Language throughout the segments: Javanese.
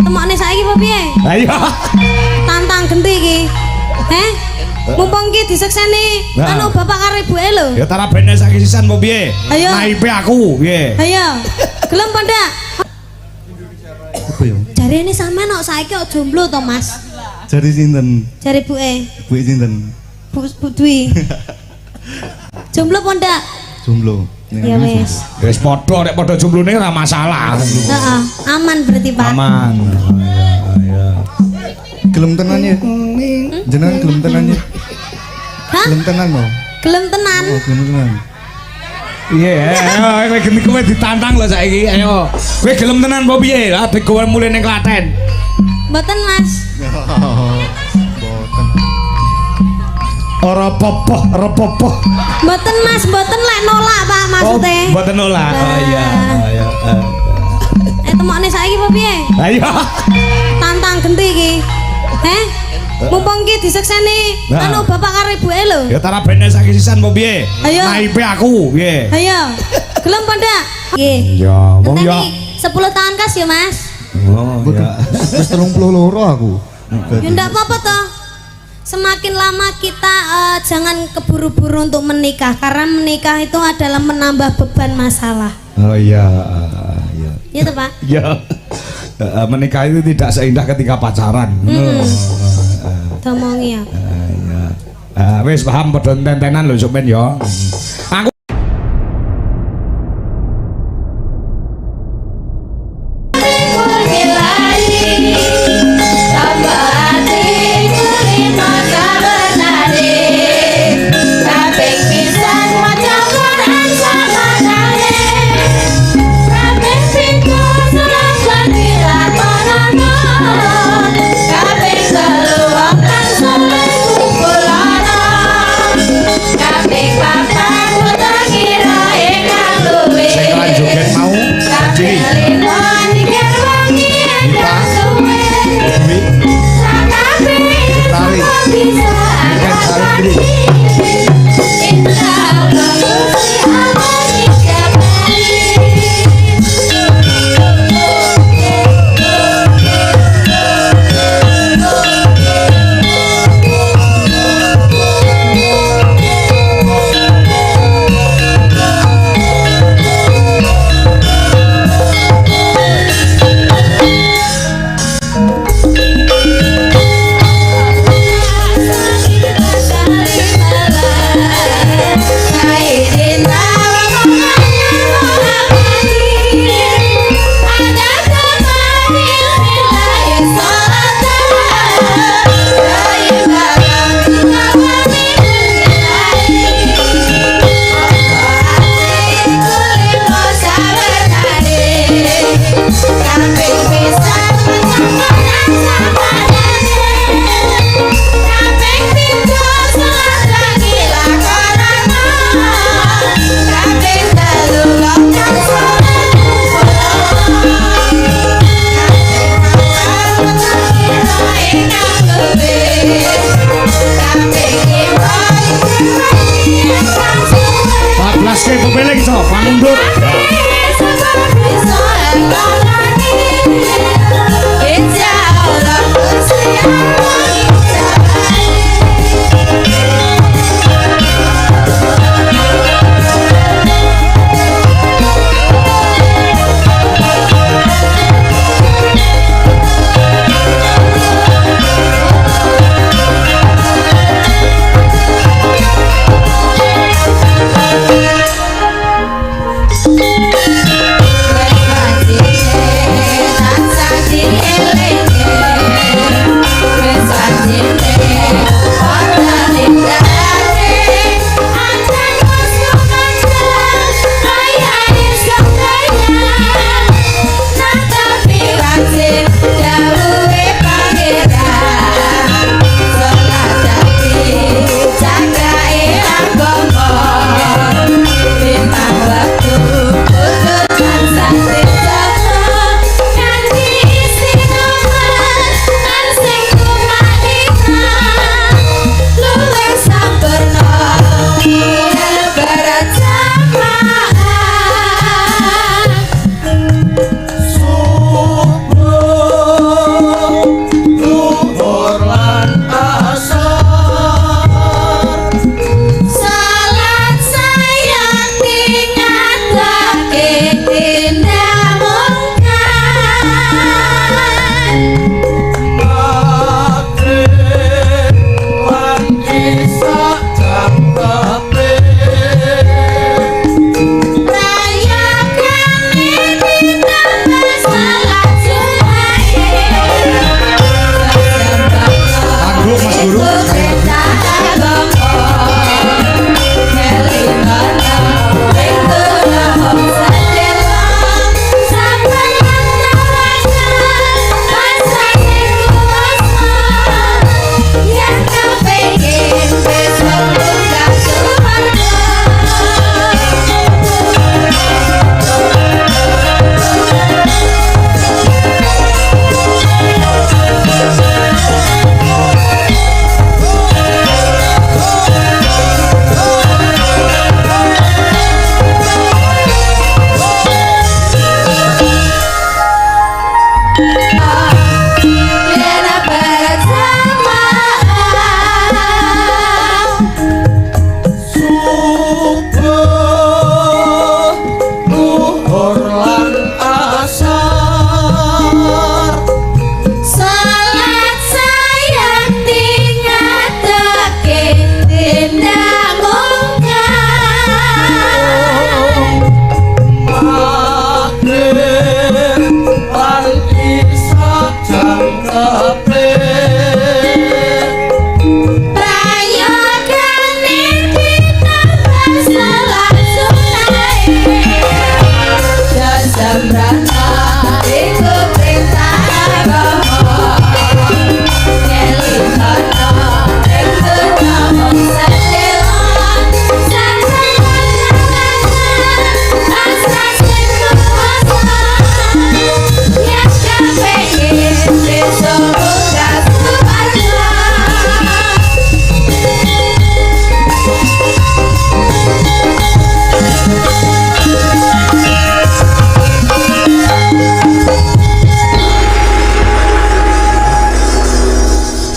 temokne saiki apa piye? Ayo. Tantang genti iki. Heh? Mumpung iki disekseni anu bapak karo ibuke lho. Ya tara bene saiki sisan apa piye? Ayo. Naipe aku piye? Ayo. Gelem apa ndak? Apa ya? Jare ini sampean kok saiki kok jomblo to, Mas? Jari sinten? Jare ibuke. Ibu sinten? Bu Dwi. Jomblo apa ndak? Jomblo. Ya wis. Wis padha nek padha jomblone ora masalah. Heeh, aman berarti, Pak. Aman. Ya. Gelem tenan ya? Jenengan gelem tenan ya? Hah? Gelem tenan lho. Gelem tenan. Oh, gelem tenan. Iya, ayo kowe geni kowe ditantang lho saiki. Ayo. Kowe gelem tenan apa piye? Lah kowe mulai ning Klaten. Mboten, Mas. Boten. Ora apa-apa. Mboten, Mas, mboten lek nolak, Pak, maksude. Oh, mboten nolak. Oh iya, iya. Temokne saiki apa piye? Ayo. Tantang genti iki. Heh? Mumpung iki disekseni anu bapak karo ibuke lho. Ya tara bene saiki sisan apa piye? Ayo. Naipe aku piye? Ayo. Gelem apa ndak? Nggih. Ya, wong ya. 10 tahun kas ya, Mas. Oh, ya. Wis 32 aku. Ya ndak apa-apa toh. Semakin lama kita jangan keburu-buru untuk menikah karena menikah itu adalah menambah beban masalah. Oh iya, iya. Iya toh, Pak? Ya. Menikah itu tidak seindah ketika pacaran. Domongi ya. Wis paham padha tentenan lho sampean ya. Aku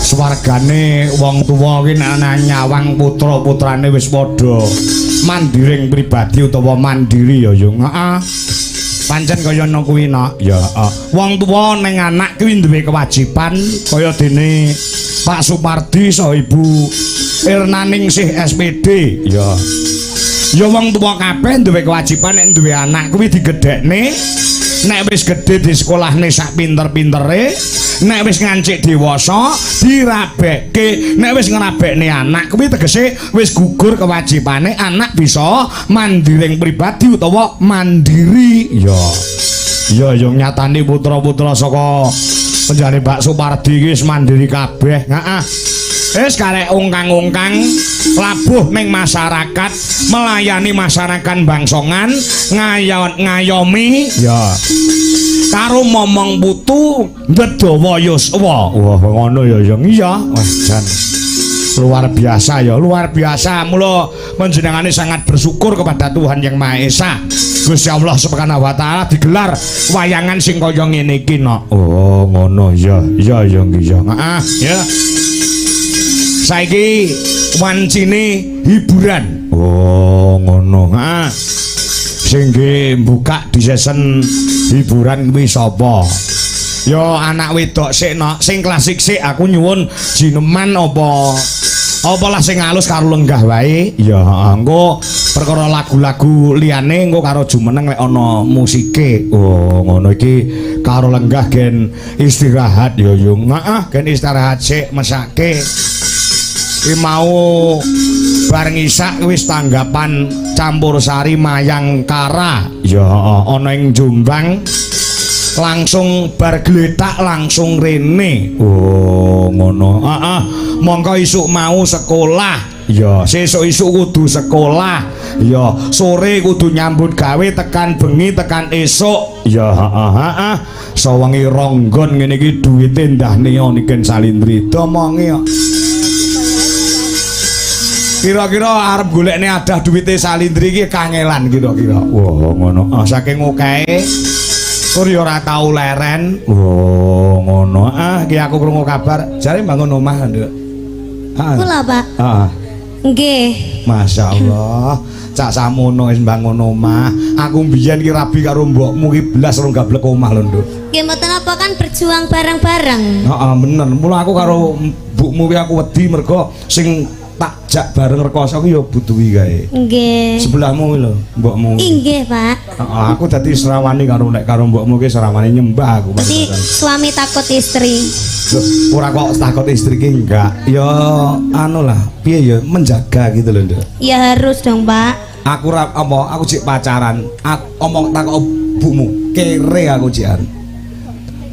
Swargane wong tuwa ki nek ana nyawang putra-putrane wis padha mandiring pribadi utawa mandiri ya Yung. Heeh. Pancen kaya ngono kuwi nak. Ya, wong tuwa ning anak kuwi duwe kewajiban kaya dene Pak Supardi saha Ibu Irnaningsih SPD. Ya. Ya wong tuwa kabeh duwe kewajiban nek duwe anak kuwi digedhekne. Nek wis gedhe di sekolahne sak pinter-pintere, nek wis ngancik dewasa dirabekke. Nek wis ngrabekne anak kuwi tegese wis gugur kewajibane anak bisa mandiring pribadi utawa mandiri. Ya yo nyatane putra-putra saka penjane Mbak Supardi iki wis mandiri kabeh. Heeh. Wis karek ungkang-ungkang labuh ning masyarakat, melayani masyarakat Bangsongan, ngayomi ya. Karo momong putu ndedawa yuswa. Wah, ngono ya Yung. Iya. Wah, jan luar biasa ya, luar biasa. Mula panjenengane sangat bersyukur kepada Tuhan Yang Maha Esa. Gusti Allah Subhanahu wa taala digelar wayangan sing kaya ngene iki no. Oh, ngono ya. Ya Yung iya. Heeh, ya. Saiki wancine hiburan. Oh, ngono. Heeh. Sing buka di season hiburan kuwi sapa? Ya anak wedok sik nok, sing klasik sik aku nyuwun jineman apa lah sing halus karo lenggah wae. Ya engko perkara lagu-lagu liyane engko karo jumeneng lek ana musike. Oh ngono iki karo lenggah gen istirahat ya Yung. Heeh, gen istirahat sik mesake. Ki mau bareng isak wis tanggapan campursari Mayangkara. Ya ana ing Jombang. Langsung bar gletak langsung rene. Oh ngono. Heeh. Mongko isuk mau sekolah. Ya, sesuk-isuk kudu sekolah. Ya, sore kudu nyambut gawe tekan bengi tekan esuk. Ya, heeh. Sawengi ronggon ngene iki duwite ndahne niken Salindri. Domonge kok. Kira-kira arep golekne adah duwite Salindri iki kangelan kira-kira. Wah, ngono. Saking akeh tur ya ora tau leren. Oh, ngono. Iki aku krungu kabar jare mbangun omah, Nduk. Heeh. Kula, Pak. Heeh. Nggih. Masyaallah. Cak samono wis mbangun omah. Aku mbiyen ki rabi karo mbokmu ki blas rong gablek omah lho, Nduk. Nggih mboten apa kan berjuang bareng-bareng. Heeh, bener. Mula aku karo mbokmu ki aku wedi mergo sing tak jak bareng rekoso ki ya butuhi kae. Nggih. Sebelahmu lho, mbokmu. Nggih, Pak. Heeh, aku dadi serawani karo nek karo mbokmu ki serawani nyembah aku. Jadi suami takut istri. Loh, ora kok takut istri ki enggak. Ya anu lah, piye ya menjaga gitu loh, Nduk. Ya harus dong, Pak. Aku aku cik pacaran. Aku omong takok bumu, kere aku cikan.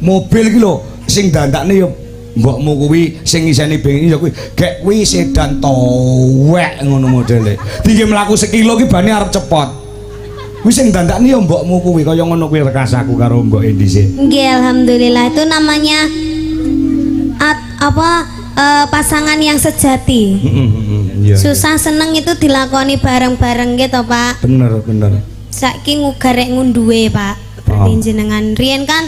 Mobil ki lho sing dandakne ya mbokmu kuwi sing isine bengi ya kuwi gek kuwi sedan towek ngono modele. Dingge mlaku sekilo ki bane arep cepot. Kuwi sing dandakne ya mbokmu kuwi kaya ngono kuwi rekas aku karo mbok Endise. Nggih, alhamdulillah itu namanya pasangan yang sejati. Iya. Susah seneng itu dilakoni bareng-bareng gitu, Pak. Bener. Saiki ngugarek ngunduwe, Pak. Berarti jenengan riyen kan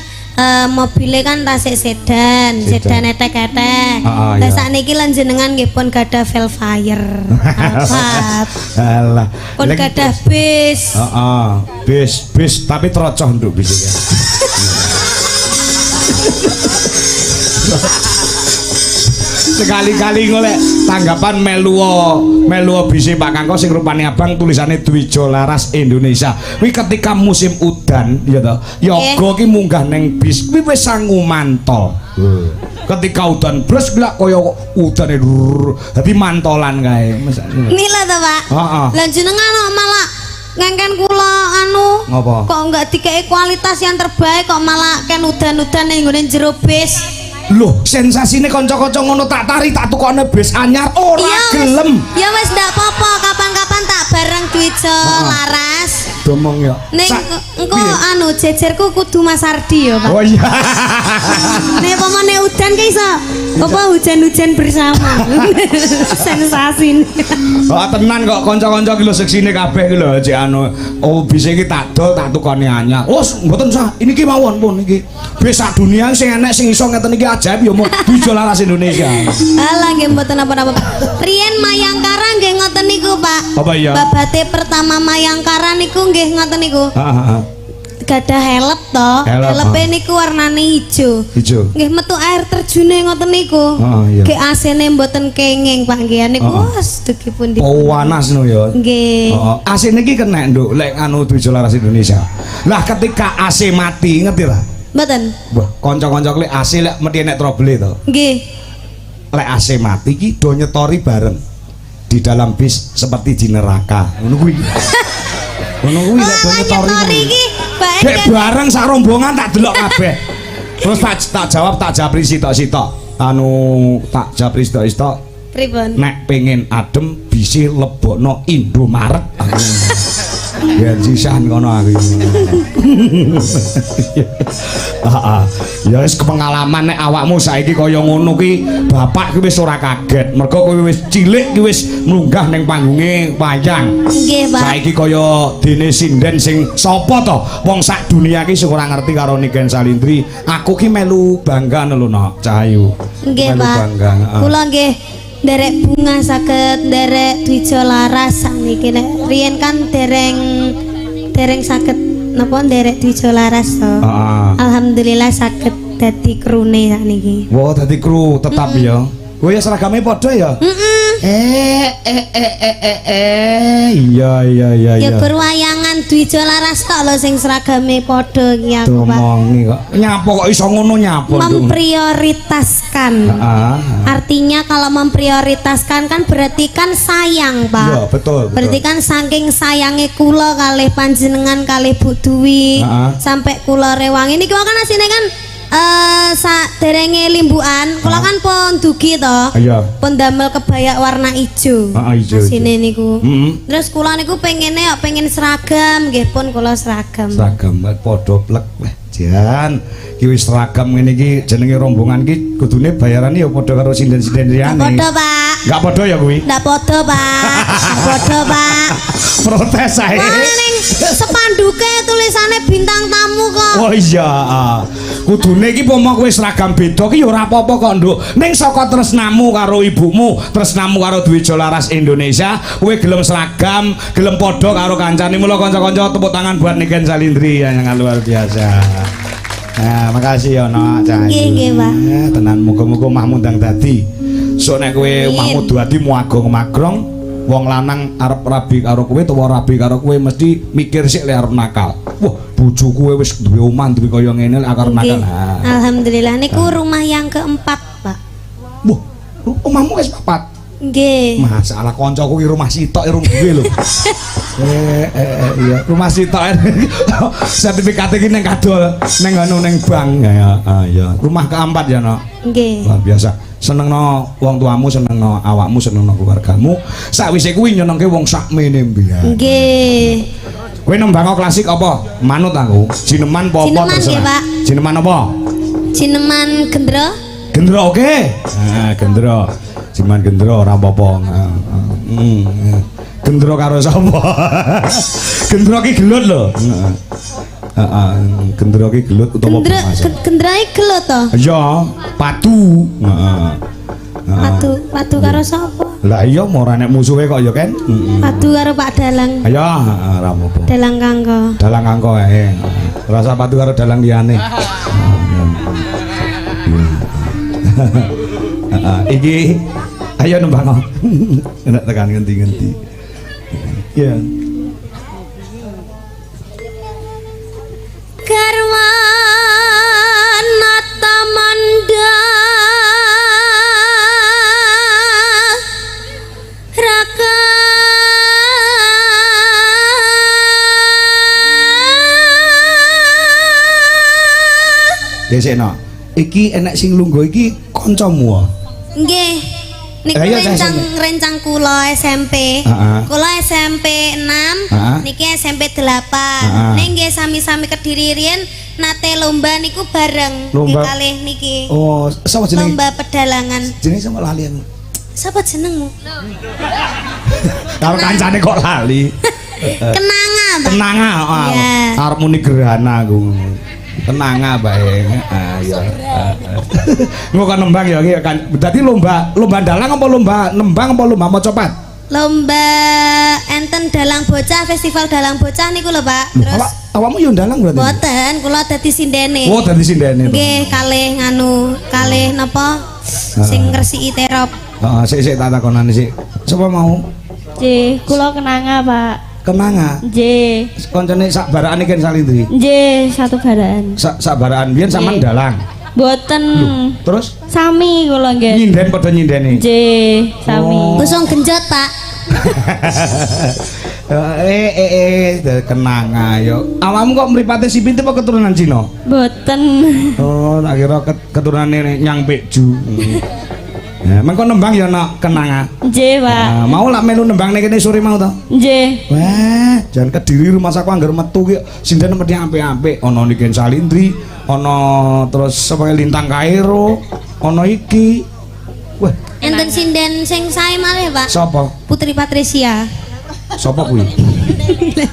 mobilnya kan tasik sedan etek-etek. Lah iya. sakniki lan jenengan nggih pun gadah Velfire. Alphard. Alah. Pun gadah bis. Heeh. Bis tapi trocoh nduk bis iki. Sekali-kali golek tanggapan meluwo bisi Pak Kangko sing rupane abang tulisane Dwijo Laras Indonesia. Kuwi ketika musim udan ya to. Yoga ki munggah ning bis kuwi wis sangu mantol. Ketika udan bres lak kaya udane dadi mantolan kae. Nila to, Pak. Heeh. Lah jenengan kok malah ngengken kula anu Ngapa? kok enggak dikei kualitas yang terbaik kok malah ken udan-udan ning nggone jero bis. Loh, sensasine kanca-kanca ngono tak tari tak tukokne bis anyar ora gelem. Ya wis ndak apa-apa, kapan-kapan tak bareng Dwijo Laras. Domong ya. Ning engko anu jejerku kudu Mas Ardi ya, Pak. Oh iya. Nek pamane udan ki iso apa hujan-hujan bersama. Sensasi. Oh tenan kok kanca-kanca ki lho seksine kabeh ki lho cek anu. Oh bis iki tak dol tak tukone anyar. Oh mboten sah. Ini ki mawon pun iki. Bis sak dunia sing enek sing iso ngeten iki ajaib ya mau Dwijo Laras Indonesia. Alah nggih mboten apa-apa. Riyen Mayangkara nggih ngoten niku, Pak. Apa iya? Babate pertama Mayangkara niku nggih ngoten niku. Heeh. Gadah helep to. Helepe niku warnane ijo. Ijo. Nggih metu air terjune ngoten niku. Iya. Nggih AC-ne mboten kenging, Pak nggih niku wes dugi pundi. Oh panas no ya. Nggih. Heeh. AC niki kena nduk lek anu Dwijo Laras Indonesia. Lah ketika AC mati ngerti lah. Mboten. Wah, kanca-kanca lek AC lek mesti enek trouble to. Nggih. Lek AC mati ki do nyetori bareng di dalam bis seperti di neraka. Ngono kuwi. Ngono kuwi lek do nyetori iki Gek bareng sak rombongan tak delok kabeh. Terus tak jawab sitok-sitok. Anu tak jawab sitok-sitok. Pripun? Nek pengen adem bisi lebokno Indomaret. Ya sisan kono aku. Ya wis pengalaman nek awakmu saiki kaya ngono ki bapak ki wis ora kaget. Mergo kowe wis cilik ki wis munggah ning panggunge wayang. Nggih, Pak. Saiki kaya dene sinden sing sapa to? Wong sak dunia ki sing ora ngerti karo Niken Salindri. Aku ki melu bangga lho Nok Cahayu. Nggih, Melu Pak. bangga. Kula nggih derek bunga saged derek Dwijo Laras sakniki nek riyen kan dereng saged napa derek Dwijo Laras to. Alhamdulillah saged dadi krune sakniki. Wah, dadi kru tetap ya. Oh ya seragame padha ya? Iya. Ya berwayangan Dwijo Laras tok lho sing seragame padha iki aku, Pak. Domongi kok. Nyapa kok iso ngono nyapa? Memprioritaskan. Artinya kalau memprioritaskan kan berarti kan sayang, Pak. Iya, betul. Berarti kan saking sayange kula kalih panjenengan kalih Bu Dwi sampai kula rewangi niki kan asine kan sak derenge limbukan kula kan pun dugi to. Iya. Pun damel kebaya warna ijo. Ijo. Sine niku. Terus kula niku pengene pengen seragam nggih pun kula seragam. Seragam padha plek weh jan. Ki wis seragam ngene iki jenenge rombongan ki kudune bayarane ya padha karo sinden-sinden liyane. Padha, Pak. Enggak padha ya kuwi? Ndak padha, Pak. Padha, Pak. Protes ae. Ning sepanduke tulisane bintang tamu kok. Oh iya. Kudune iki pomo kowe seragam beda ki ya ora apa-apa kok, Nduk. Ning saka tresnamu karo ibumu, tresnamu karo Dwijo Laras Indonesia, kowe gelem seragam, gelem padha karo kancane. Mula kanca-kanca tepuk tangan buat Niken Salindri yang luar biasa. Nah, makasih ya Nok Cahayu. Nggih, Pak. Tenan muga-muga omahmu ndang dadi. Sok nek kowe omahmu dadi muagong-magrong, wong lanang arep rabi karo kowe utawa rabi karo kowe mesti mikir sik lek arep nakal. Wah, bojoku wis duwe omah duwe kaya ngene lek arep nakal. Alhamdulillah niku rumah yang keempat, Pak. Wah, omahmu wis papat. Nggih. Masalah kancaku ki rumah sitok irung duwe lho. Iya, rumah sitok. Sertifikat iki ning kadol, ning anu ning bank ya. Iya, rumah keempat ya, Nok. Nggih. Luar biasa. Senengno wong tuamu, senengno awakmu, senengno keluargamu. Sakwise kuwi nyenengke wong sakmene mbiyen. Nggih. Kowe nembang klasik apa? Manut aku. Jineman apa Jineman terserah. nggih, Pak. Jineman apa? Jineman gendro. Gendro oke. Gendro. Jineman gendro ora apa-apa. Gendro karo sapa? Gendro ki gelut lho. Heeh, gendera ki gelut utawa bungas. Genderae gelut to. Ya, patu. Heeh. Patu karo sapa? Lah iya ora nek musuhe kok ya kan. Patu karo Pak Dalang. Ya, ora apa-apa. Dalang Kangko. Dalang Kangko ae. Rasa patu karo dalang liyane. Iki ayo nembang. Enak tekan ngendi-ngendi. Ya. Garwana tamanda raka Gesekno. Iki enek sing lungguh iki kancamu. nggih niku Ayo, saya rencang kula SMP. Kula SMP 6, niki SMP 8. Ning nggih sami-sami Kediri riyen nate lomba niku bareng nggih kalih niki. Oh, sapa jenenge? Lomba pedalangan. Jenenge sama lali aku. Sapa jenengmu? Karo kancane kok lali. Kenanga, Mbak. Kenanga, arep muni gerhana aku. Kenanga bae. Ya. Engko kan nembang ya iki kan. Dadi lomba dalang apa lomba nembang apa lomba maca pat? Lomba enten dalang bocah, festival dalang bocah niku lho, Pak. Terus awakmu yo dalang berarti? Mboten, kula dadi sindene. Oh, dadi sindene. Nggih, kalih napa? Sing ngresiki terop. Heeh, sik tak takonane sik. Sapa mau? Nggih, kula Kenanga, Pak. Kenanga. Nggih. Koncone sak baraan iki Salindri. Nggih, satu baraan. Sak baraan biyen sampean dalang. Mboten. Terus Sami kula nggih. nyinden padha nyindeni. Nggih, sami. Usung genjot, Pak. Kenanga yo. Awakmu kok mripate sipit apa keturunan Cina? Mboten. Oh, tak kira keturunane Nyang Pekju. Nah, mengko nembang ya nak Kenanga. Nggih, Pak. Nah, mau lak melu nembang nek kene sore mau to? Nggih. Wah, jan Kediri rumah saku anggar metu ki sinden mesti apik-apik. Ana niki Salindri, ana terus sapa Lintang Kairo, ana iki. Wah, Enten sinden sing sae malih, Pak. sapa? Putri Patricia. Sapa kuwi?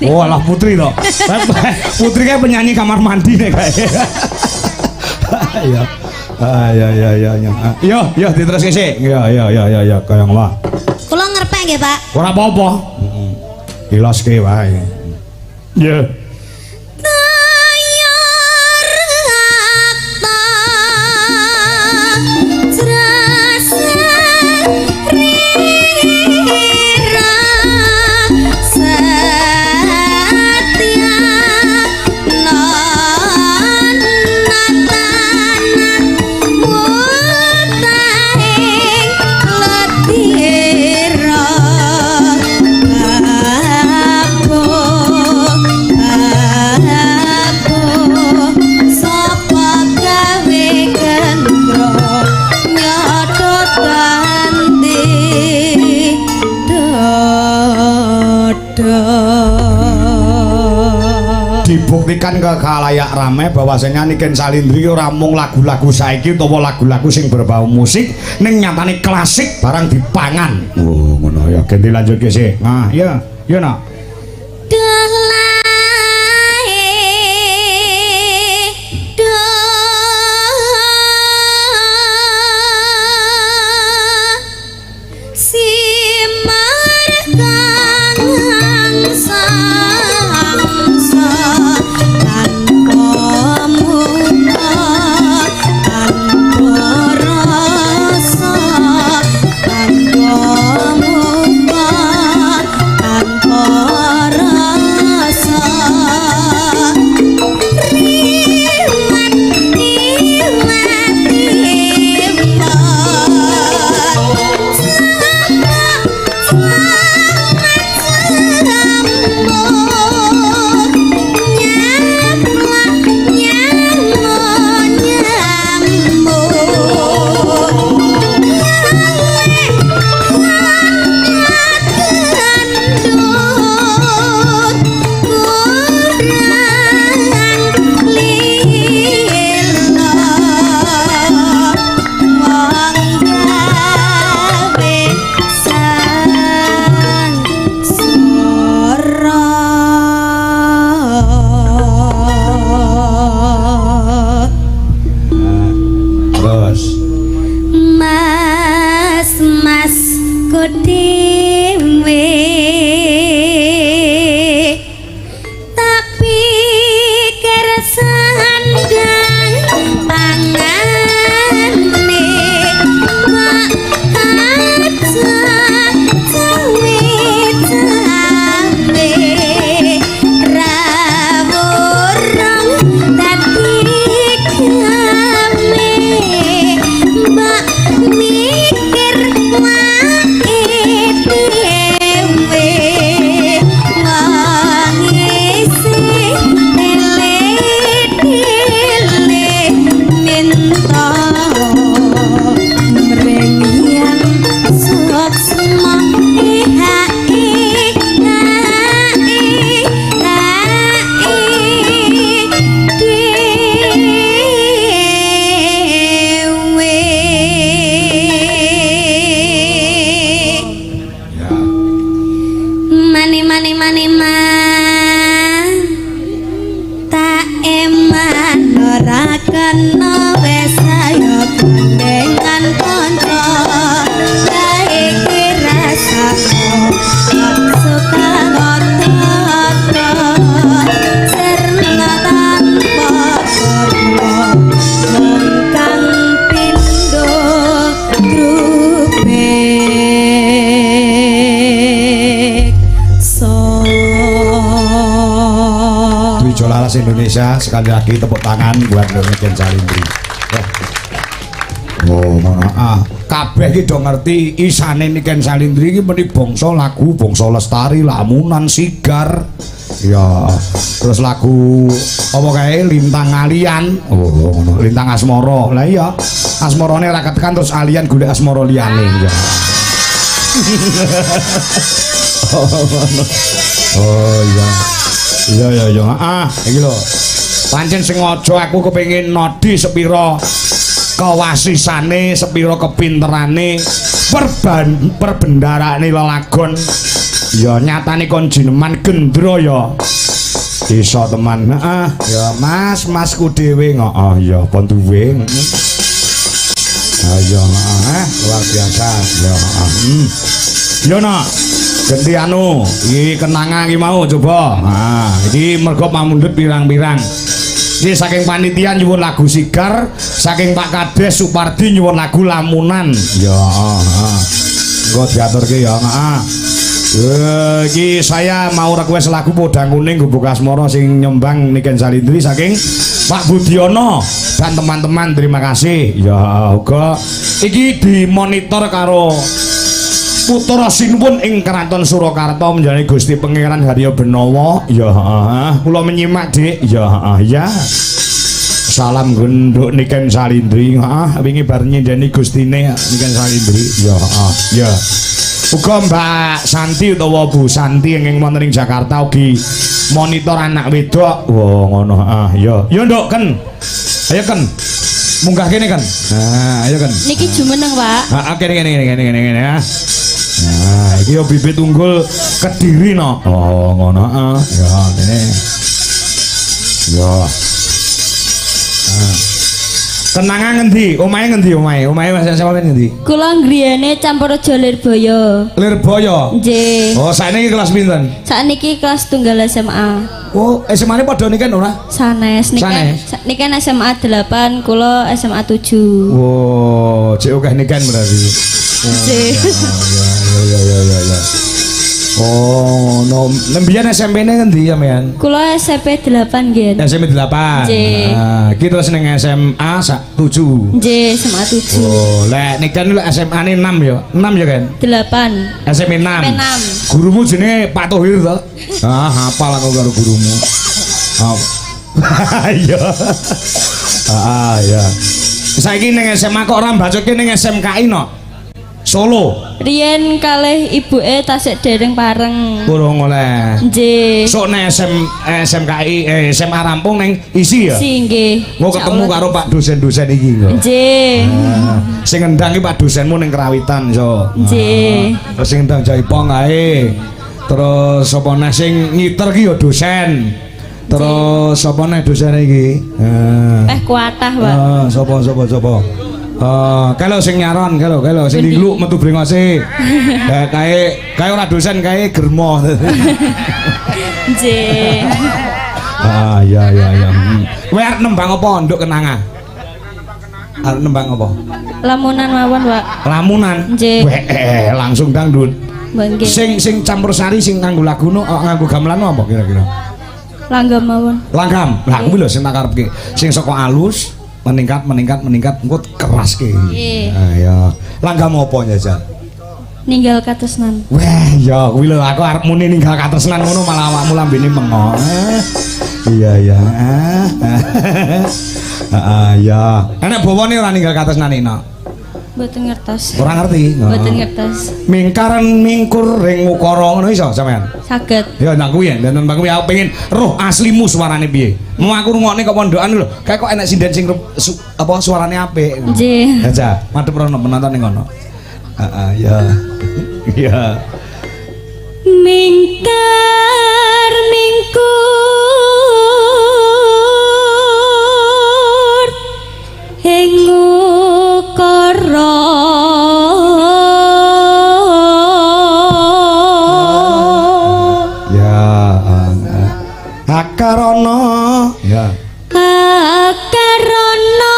Oh, alah Putri to. Putri kae penyanyi kamar mandi nek kae. Ya. Ya. Yo, diteruske sik. Ya, kayang lah. Kula ngerpek nggih, Pak. Ora apa-apa. Ilaske wae. Ya. Dibuktikan ke khalayak rame bahwasanya Niken Salindri ora mung lagu-lagu saiki utawa lagu-lagu sing berbau musik ning nyatane klasik barang dipangan. Oh, ngono ya. Ganti lanjutke sik. Nah, ya nak. Tanpa dhewe tapi keresan pangane mak aja cawe-cawe rawurung dadi kame mbak mikir wae dhewe ngisi tele-tele minta mrengyan suksma mani man tak eman ora kena wes ayo gandengan kanca gawe rasa suka ngotot serna tanpa kang pindo grupe Dwi Laras Indonesia, sekali lagi tepuk tangan buat Niken Salindri. Oh, ngono. Kabeh iki do ngerti isane Niken Salindri iki meni bangsa lagu, bangsa lestari, lamunan, sigar. Ya, terus lagu apa kae Lintang Alian. Oh, ngono. Lintang Asmara. Lah iya, asmarane ra ketekan terus alian golek asmara liyane ya. Oh, ngono. Oh, iya. Iya iki lho. Pancen sengaja aku kepengin nodi sepira kewasisane, sepira kepinterane, perbendarane lelagon. Ya nyatane kon jineman gendro ya. Iso teman. Ya mas-masku dhewe kok. Ya pon duwe. Ayo luar biasa. Ya. Yo nak. Ganti anu, iki kenangan iki mau coba. Nah, iki mergo pamundhut pirang-pirang. Iki saking panitia nyuwun lagu sigar, saking Pak Kades Supardi nyuwun lagu lamunan. Ya, engko diaturke ya, iki saya mau request lagu Podang Kuning Gubuk Asmara sing nyembang Niken Salindri saking Pak Budiono dan teman-teman, terima kasih. Ya, uga iki dimonitor karo Putra Sinuwun ing Keraton Surakarta menjadi Gusti Pangeran Haryo Benowo. Ya, kula menyimak Dik. Ya. Salam genduk Niken Salindri. Wingi bar nyendeni gustine Niken Salindri. Ya. Uga Mbak Santi utawa Bu Santi ing wonten ing Jakarta ugi monitor anak wedok. Wah, ngono. Ya. Ya nduk Ken. Ayo Ken. Munggah kene Ken. Nah, ayo Ken. Niki jumeneng, Pak. Kene ya. Nah, iki yo bibit unggul Kediri no. Oh, ngono. Ya, ngene. Ya. Kenangan ngendi? Omahe ngendi omahe? Omahe Mas sampeyan ngendi? Kula ngriyane Campurraja Lirboyo. Lirboyo. Nggih. Oh, sakniki kelas pinten? Sakniki kelas tunggal SMA. Oh, SMA-ne padha niken ora? Sanes niken SMA 8, kula SMA 7. Oh, cek akeh niken berarti. Nggih. Ya. Oh, no, nembian SMP-ne ngendi sampean? Kula SMP 8 nggih. SMP 8. Nggih. Nah, iki terus ning SMA 7. Nggih, SMA 7. Oh, lek niken lek SMA-ne 6 ya. 6 ya kan? 8. SMP 6. Gurumu jenenge Pak Tohir to? Hafal aku karo gurumu. Iya. Ya. Saiki ning SMA kok ora mbacoke ning SMKI no? Solo. Riyen kalih ibuke tasik dereng pareng. Kurang oleh. Nggih. Sok nek SMKI SMA rampung neng isi ya. Isi nggih. Mau ketemu karo Pak dosen-dosen iki kok. Nggih. Sing ngendang iki Pak dosenmu ning Kerawitan so. Nggih. Terus sing ndang Jaipong ae. Terus sapa neh sing ngiter ki ya dosen. Terus sapa neh dosen iki? Teh kuatah, Pak. Sapa? Kalau sing nyaron kalau sing diluk metu brengose. Kae ora dosen kae germo. Nggih. Iya. Kowe arep nembang apa nduk kenanga? Arep nembang apa? Lamunan mawon, Pak. Lamunan. Nggih. Langsung dangdut. Nggih. Sing campur sari sing nganggo laguno nganggo gamelan apa kira-kira? Langgam mawon. Langgam. Lah kuwi lho sing tak karepke. Sing saka alus meningkat engko keras ki. Ya. Langgam apa jajal? Ninggal katresnan. Wah, ya kuwi lho aku arep muni ninggal katresnan ngono malah awakmu lambene mengo. Iya. Ya. Enak bawane ora ninggal katresnan ina. Mboten ngertos. Ora ngerti. Mboten ngertos. Mingkaran mingkur ring ukara ngono iso sampean? Saged. Ya nang kuwi dan nang kuwi aku pengen roh aslimu suarane piye. Mau aku rungokne kok pondokan lho. Kayak kok enak sinden sing apa suarane apik. Nggih. Aja, madhep rono penonton ning ngono. Ya. Iya. Mingkar mingkur ing ukara ya akarana ya akarana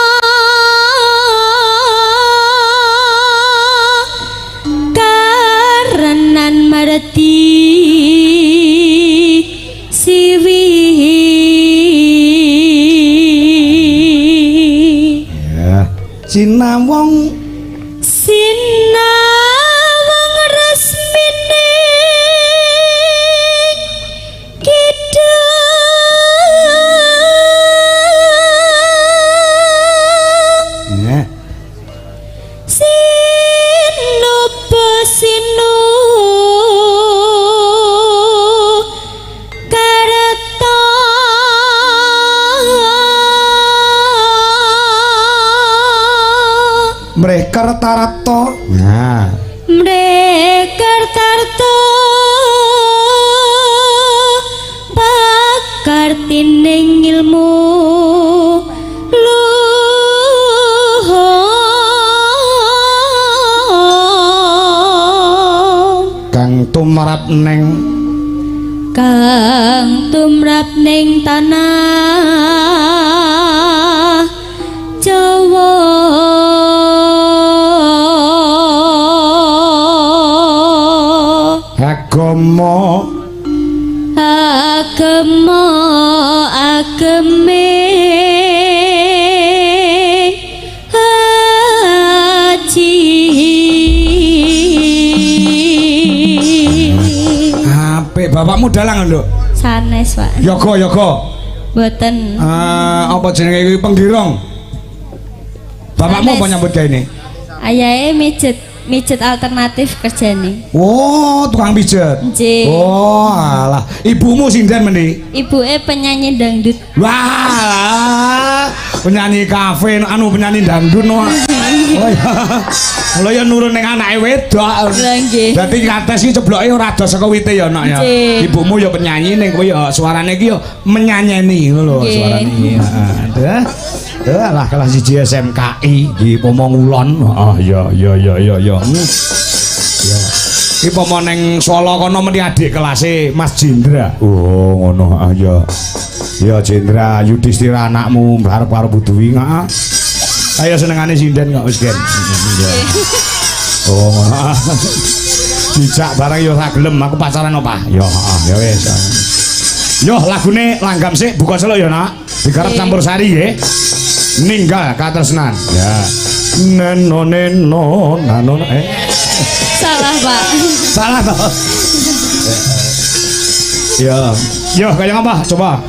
karenan marati siwi ya sinawong resmine kidung ya sinu kareta mrekertarata nah mrekertarta bakar tining ilmu kang tumrap ning tanah Jawa ageme haji apik bapakmu dalang nduk sanes Pak yoga mboten apa jenenge iki penggirong bapakmu apa nyambut gawe ini ayahe mijet alternatif kerjane. Oh, tukang pijet. Nggih. Oh, alah. Ibumu sinden mendi? Ibuke penyanyi dangdut. Wah, penyanyi kafe, penyanyi dangdut no. Oh iya. Lho ya nurun ning anake wedok. Lha nggih. Dadi kates iki cebloke ora ado saka wite ya, Nak ya. Ibumu ya penyanyi ning kowe ya suarane iki ya menyanyeni ngono lho suarane iki. Heeh. Alah kelas 1 SMKI di Pomongulon. Ya. Ya. Iki pomo ning Solo kono meni adik kelase Mas Jendra. Oh, ngono. Ya. Ya Jendra Yudhistira anakmu arep karo Buduwi ngak. Ayo senengane sinden kok wis gen. Oh, ngono. Dijak bareng ya ora gelem aku pacaran apa? Ya wis. Yo lagune langgam sik buka seluk ya, Nak. Digarap campur sari nggih. Ninggal katresnan ya neno salah Pak salah toh ya yo kayak apa coba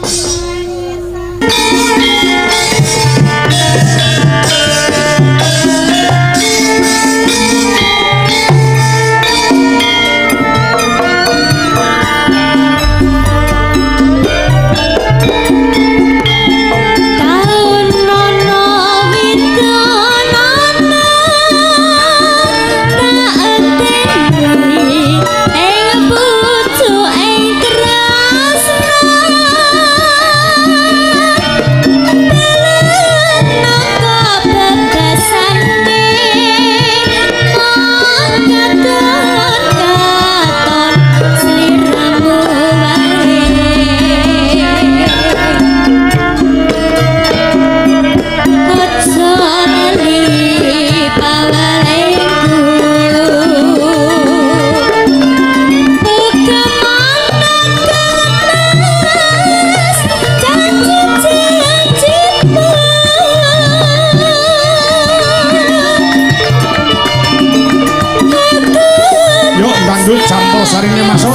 Nduk campur saringnya masuk.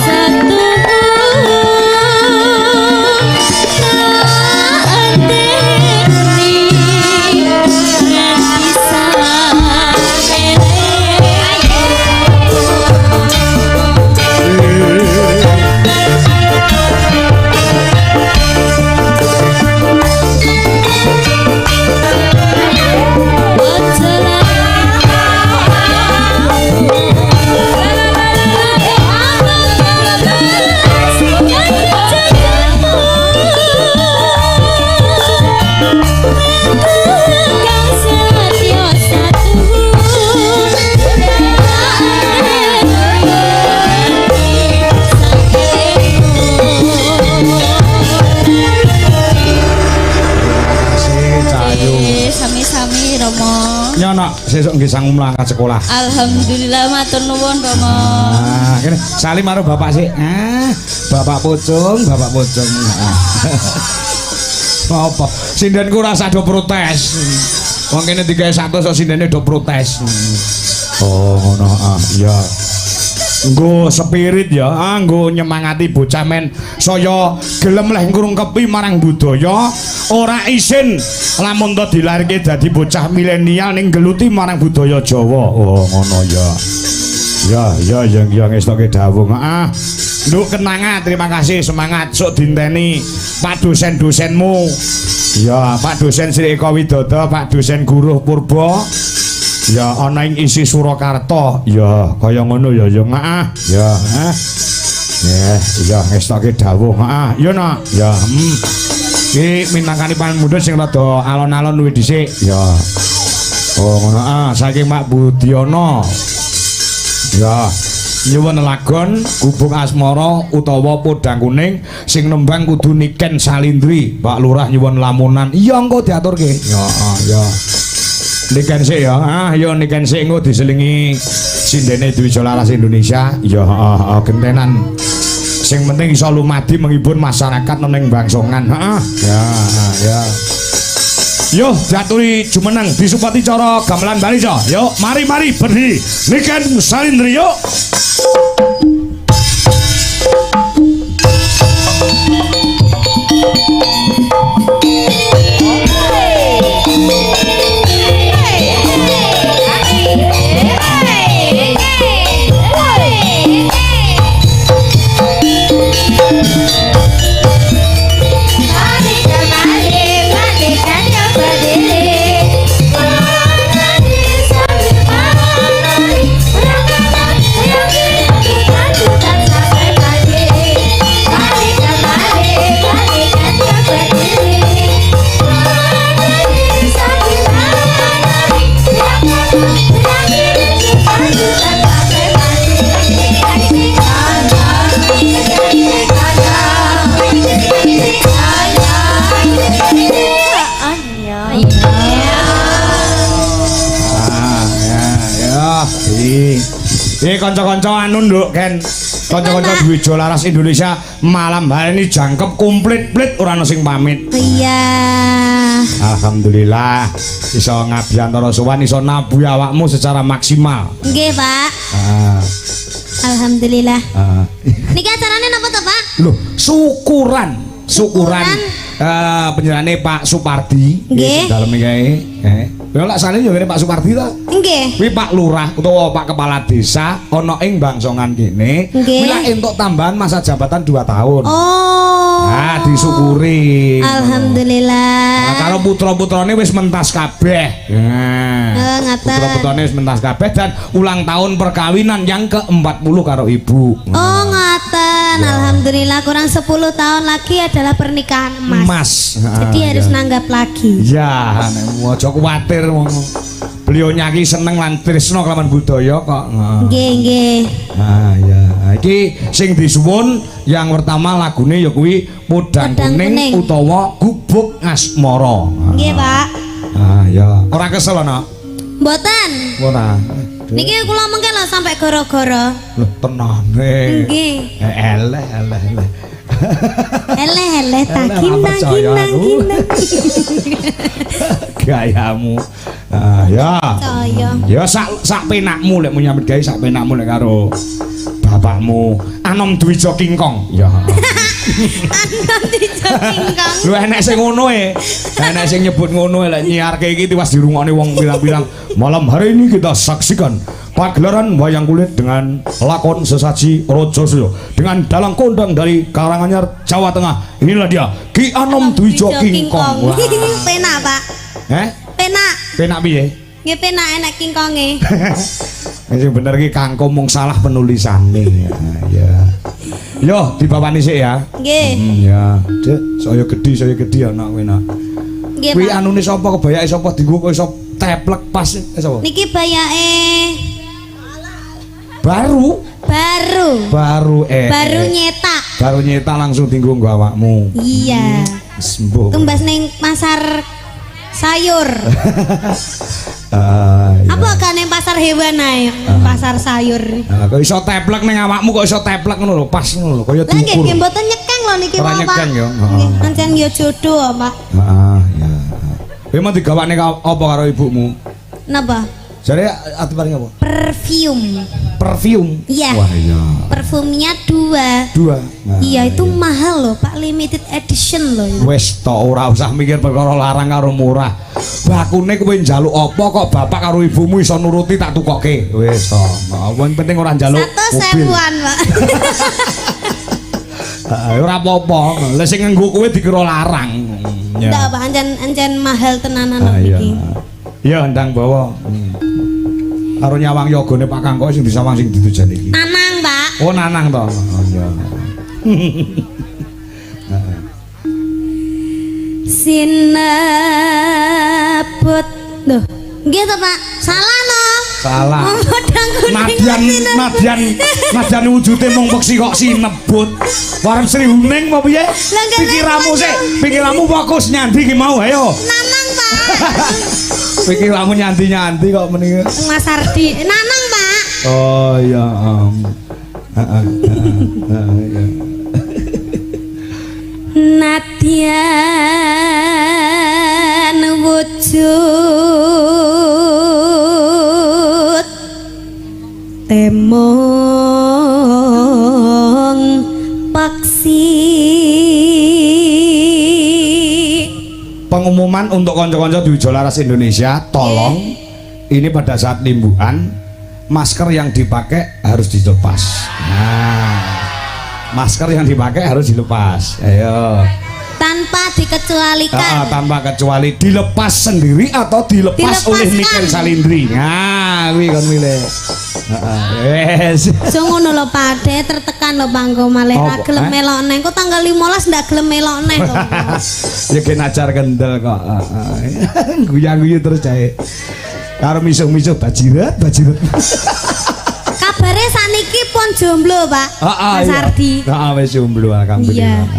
Nyono sesuk nggih sang mlangkat sekolah. Alhamdulillah matur nuwun Rama. Ah, kene salim karo bapak sik. Bapak Pucung, Bapak Pucung. Apa? Sindenku rasa do protes. Wong kene digawe 100 kok sindene do protes. Oh, ngono. Iya. Nggo spirit ya, nggo nyemangati bocah men saya gelem leh ngrungkepi marang budaya, ora isin lamun to dilarke dadi bocah milenial ning geluti marang budaya Jawa. Oh, ngono ya. Ya ngestoke dawuh. Nduk kenangan, terima kasih, semangat sok dinteni Pak dosen-dosenmu. Ya, Pak dosen Sri Eka Widodo, Pak dosen Guruh Purba. Ya ana ing isi Surakarta. Ya kaya ngono ya Ya. Ya ngestoke dawuh. Ya nak. Ya. Iki minangkani panmundhut sing rada alon-alon luwih dhisik. Ya. Oh ngono. Saking Pak Budiono. Ya. Nyuwun lagon Gubuk Asmara utawa Podang Kuning sing nembang kudu Niken Salindri. Pak Lurah nyuwun lamunan. Iya engko diaturke. Ya. Niken sik ya. Ya niken sik engko diselingi sindene Dwija Laras Indonesia. Ya gentenan. Sing penting iso lumadi menghibur masyarakat ning Bangsongan. Ya. Yo diaturi jumeneng disupati cara gamelan Bali yo. Yo mari berdiri. Niken Salindri yo. Kanca-kanca anu nduk Ken. Kanca-kanca Dwija Laras Indonesia malam hari ini jangkep komplit-plit ora ono sing pamit. Iya. Alhamdulillah iso ngabi antara sowan iso nabuh awakmu secara maksimal. Nggih, Pak. Alhamdulillah. Niki acarane napa to, Pak? Loh, syukuran. Penyerane Pak Supardi. Nggih. Dalem kae. Lha lak sane yo Pak Supardi to? Nggih. Kuwi Pak Lurah utawa Pak Kepala Desa ana ing Bangsongan kene. Kuwi lak entuk tambahan masa jabatan 2 tahun. Oh. Nah, disyukuri. Alhamdulillah. Nah, karo putra-putrane wis mentas kabeh. Ngaten. Putra-putrane wis mentas kabeh dan ulang tahun perkawinan yang ke-40 karo ibu. Oh, ngaten. Ya. Alhamdulillah kurang 10 tahun lagi adalah pernikahan Mas. Jadi harus nanggap lagi. Ya, aja kuwatir beliau nyaki seneng lan tresno kelawan budaya kok. Nggih. Ya. Iki sing disuwun yang pertama lagune ya kuwi Podang Kuning utawa Gubuk Asmara. Nggih, Pak. Ya. Ora kesel ana? Mboten. Ora. Niki kula mengke lho sampai gara-gara. Lho tenane. Nggih. Eleh. Eleh takin. Gayamu. Ya. Saya. Ya sak penakmu lek menyambut gawe sak penakmu lek karo bapakmu Anom Dwija Kingkong. Ya. Anom Dwija Kingkong. Lho enek sing ngono e. Enek sing nyebut ngono lek nyiarke iki tiwas dirungokne wong bilang-bilang. Malam hari ini kita saksikan pagelaran wayang kulit dengan lakon sesaji Raja Suyo dengan dalang kondang dari Karanganyar, Jawa Tengah. Inilah dia Ki Anom Dwija Kingkong. Wah. Penak, Pak. Penak. Penak piye? Nggih penak enak kingkonge. Sing bener iki kangkung mung salah penulisane. Ya. Yo dibawani sik ya. Nggih. Ya. Dek, saya gedhi anak kowe nak. Nggih, Kuwi Pak. anune sapa kebayake sapa dienggo kok iso teplek pas sapa? Niki bayake Baru baru nyetak. Baru nyetak langsung dienggo nggo awakmu. Iya. Sembuh. Tumbas ning pasar sayur. Iya. Apa kan yang pasar hewan ae, pasar sayur. Nah, kok iso teplek ning awakmu kok iso teplek ngono lho, pas ngono lho, kaya Lah nggih diukur. nggih mboten nyekeng lho niki Ora Pak. nyekeng ya. Nggih, pancen ya jodoh, Pak. Heeh, ya. Kowe mau digawane apa karo ibumu? Napa? Jare ati paling apa? Perfume. Iya. Wah iya. Perfumnya 2. Nah, Iya, itu mahal loh, Pak, limited edition loh itu. Wis tok ora usah mikir perkara larang karo murah. Bakune kowe njaluk apa kok bapak karo ibumu iso nuruti tak tukoke. Wis tok. Yang penting ora njaluk mobil. 1.000-an, Pak. Ora apa-apa. Lah sing nganggo kowe dikira larang. Ndak, Pak, ancen mahal tenanan Iya. iki. Iya, ndang bawa. Karo nyawang yogane Pak Kangko sing disawang sing ditujan iki. Nanang, Pak. Oh, nanang to. Oh iya. Sinebut. Loh, nggih to, Pak. Salah no. Salah. Oh, godang kuning. Nadyan wujude mung peksi kok sinebut. Warep Sri Huning apa piye? nggak Pikiranmu ngerti. sik, pikiranmu fokus nyandi ki mau ayo. Nanang, Pak. Pikiranmu nyanti-nyanti kok mending. Mas Ardi. Nanang, Pak. Oh iya. Iya. Nadyan wujud temong paksi. Pengumuman untuk konco-konco Dwija Laras Indonesia, tolong ini pada saat limbuan masker yang dipakai harus dilepas. Nah, masker yang dipakai harus dilepas. Ayo. Tanpa dikecualikan. Tanpa kecuali dilepas sendiri atau dilepas oleh Dilepaskan. Michael Salindri. Nah, kuwi kon milih. Wes. So ngono lho Pak Ade, tertekan lho Bangko malih ra Apa, gelem melok neh. Kok tanggal 15 ndak gelem melok neh kok. Ya kena ajar kendel kok. Guyu-guyu terus jae. Karo misuh-misuh bajirat. Kabare sakniki pun jomblo, Pak. Mas Ardi. Heeh, wis jomblo alhamdulillah.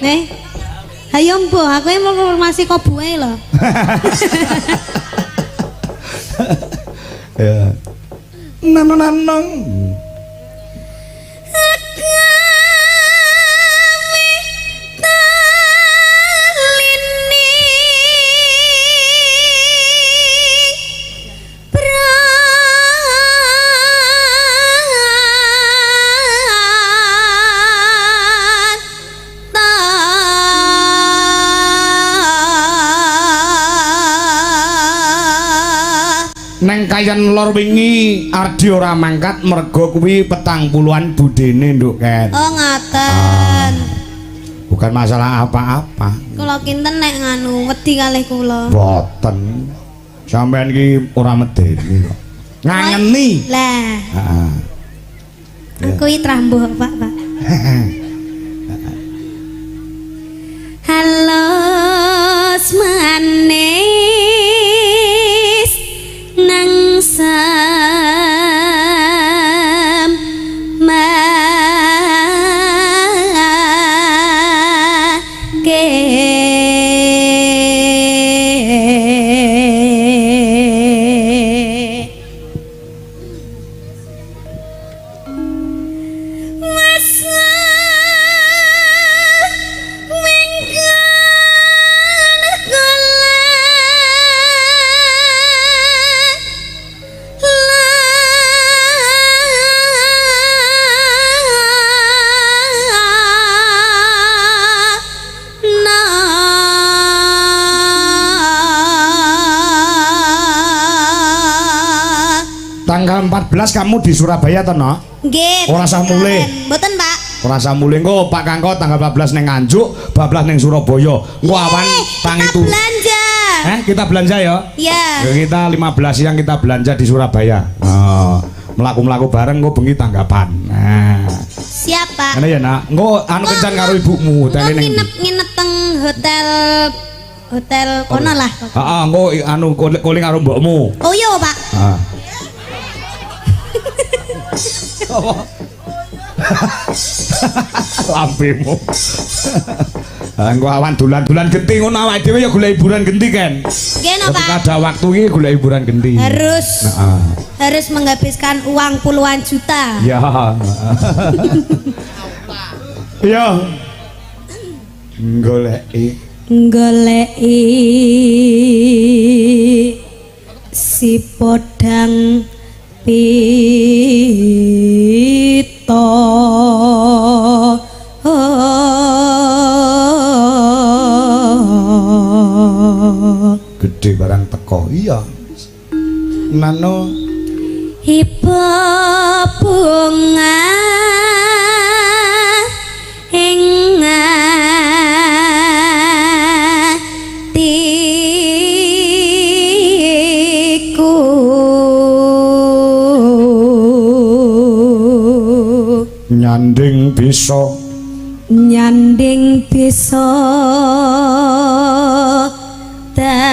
Nih. Hayo Mbok, aku mau informasi kok buwe lho. Ya. Nanong. Neng kayan lor wingi Ardi ora mangkat mergo kuwi 40-an budene nduk Ken. Oh ngaten. Bukan masalah apa-apa. Kula kinten nek nganu wedi kalih kula. Boten. Sampeyan iki ora medeni kok. Ngangeni. Lah, Heeh. aku iki trambuh Pak. Halo manis nang sam Tanggal 14 kamu di Surabaya toh, no? Nggih. Ora usah mulih. Mboten, Pak. Ora usah mulih engko Pak Kangko tanggal 14 ning Nganjuk, 14 ning Surabaya. Engko awan tangi Kita turu. belanja. Kita belanja ya? Ya. Ya kita 15 siang kita belanja di Surabaya. Oh, melaku-melaku bareng engko bengi tanggapan. Nah. Siapa? Ngene ya, Nak. Engko anu kencan karo ibumu tele ning. Nginep teng hotel kono lah. Heeh, engko anu koling karo mbokmu. Oh iya, Pak. Ah. Lampemu. Engko awan dolan-dolan genti ngono awake dhewe ya golek hiburan genti kan. Nggih no, Pak. Ketika ada waktu iki golek hiburan genti. Harus menghabiskan uang puluhan juta. Ya. Ya. Goleki si podang pito gede barang teko. Iya. Nano ibu bunga hatiku nyanding bisa dadi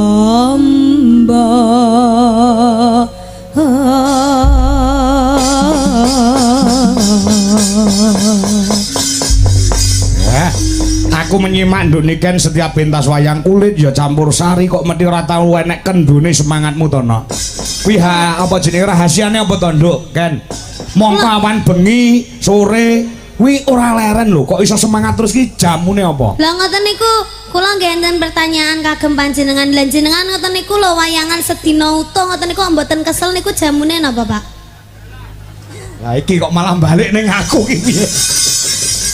tombo aku menyimak nduniken setiap pentas wayang kulit ya campur sari kok mesti ora tau enek kendune semangatmu to, Nok. Kuwi apa jenenge rahasiane apa to, Nduk? Ken. Mongko awan bengi, sore kuwi ora leren lho, kok iso semangat terus ki jamune apa? Lah ngoten niku kula nggih enten pertanyaan kagem panjenengan. Lah jenengan ngoten niku lho wayangan sedina utuh ngoten niku mboten kesel niku jamune napa, Pak? Lah iki kok malah balik ning aku ki piye?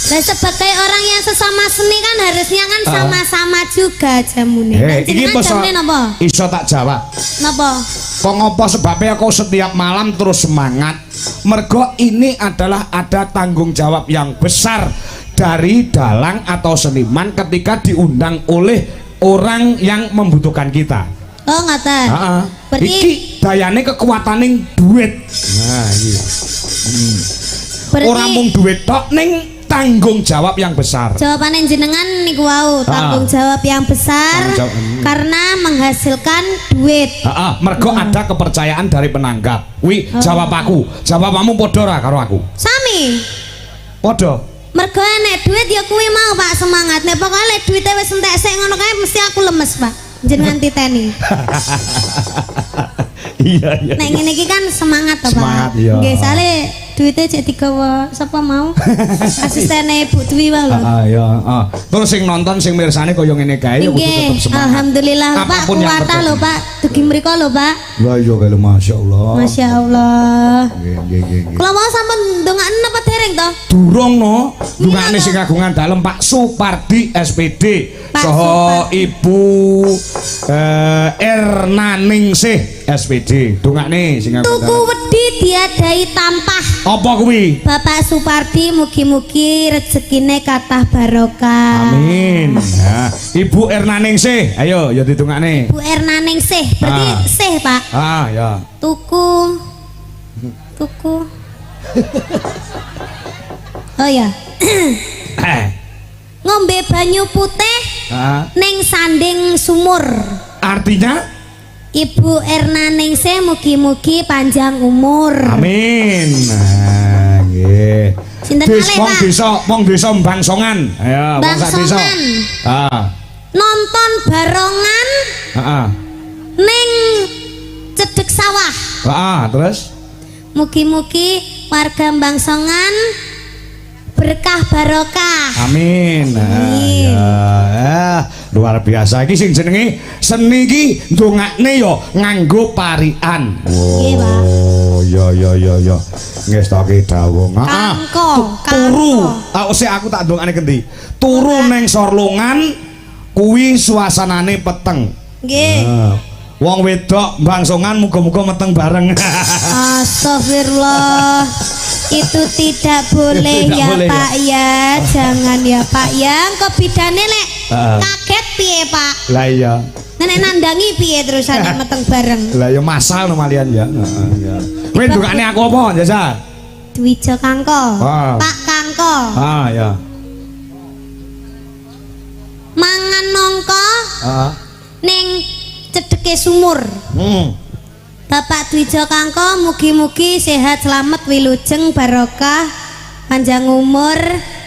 Lah sebagai orang yang sesama seni kan harusnya kan sama-sama juga jamune. Iki jamune napa? Iso tak jawab. Napa? Kok ngopo sebabnya aku setiap malam terus semangat? Mergo ini adalah ada tanggung jawab yang besar dari dalang atau seniman ketika diundang oleh orang yang membutuhkan kita. Oh, ngaten. Heeh. Berarti Iki dayane kekuataning duit. Nah, iya. Ora mung duit tok ning tanggung jawab yang besar. Jawabannya jenengan niku wau tanggung jawab yang besar karena menghasilkan duit. Mergo ada kepercayaan dari penanggap. Wi jawab aku, jawabanmu padha ra karo aku? Sami. Padha. Mergo enek duit ya kuwi mau Pak semangat. Nek pokoke lek duite wis entek sik ngono kae mesti aku lemes, Pak. Jenengan titeni. Iya. Nek ngene iki kan semangat to, Pak. Semangat iya. Nggih, sale duite cek digawa sapa mau? Asistene Ibu Dwi wae lho. Iya, Terus sing nonton sing mirsani kaya ngene kae ya kudu tetep semangat. Alhamdulillah Pak, Apapun yang kuwatah lho Pak. Dugi mriko lho Pak. Lah iya kae masyaallah. Masyaallah. Nggih. Kula mau sampean ndongaken apa dereng to? Durung no, dungane sing kagungan dalem Pak Supardi SPD saha Ibu Ernaningsih SPD. Dungane sing kagungan. Tuku wedi diadai tampah. Apa kuwi? Bapak Supardi mugi-mugi rezekine kathah barokah. Amin. Nah, Ibu Ernaningsih, ayo ya ditungane. Bu Ernaningsih, berarti sih Pak. Ya. Tuku. Oh ya. Ngombe banyu putih ning sanding sumur. Artinya Ibu Ernaningsih mugi-mugi panjang umur. amin. Nah, nggih. Sinten malih, Pak? Wong desa Bangsongan. Ayo, wong sak desa. Bangsongan. Nonton barongan ning cedek sawah. Terus Mugi-mugi warga Bangsongan berkah barokah. amin. Amin. Luar biasa iki sing jenenge seni iki ndongakne ya nganggo parian. Nggih, Pak. Oh iya. Ngestoke dawuh. Kangko. Turu. Sik aku tak ndongane gendi. Turu ning Sorlungan kuwi suasanane peteng. Nggih. Wong wedok bangsongan muga-muga meteng bareng. Astagfirullah. Itu tidak boleh Tidak ya boleh, Pak ya. Jangan ya Pak ya. Engko bidane lek kaget piye Pak? Lah iya. Nenek nandangi piye terusane meteng bareng? Lah ya masal no malian ya. Heeh ya. Kowe ndukane aku apa, Jasa? Dwija Kangko. Pak Kangko. Ya. Mangan nongko Heeh. ning cedeke sumur. Bapak Dwija Kangko mugi-mugi sehat selamat wilujeng barokah panjang umur,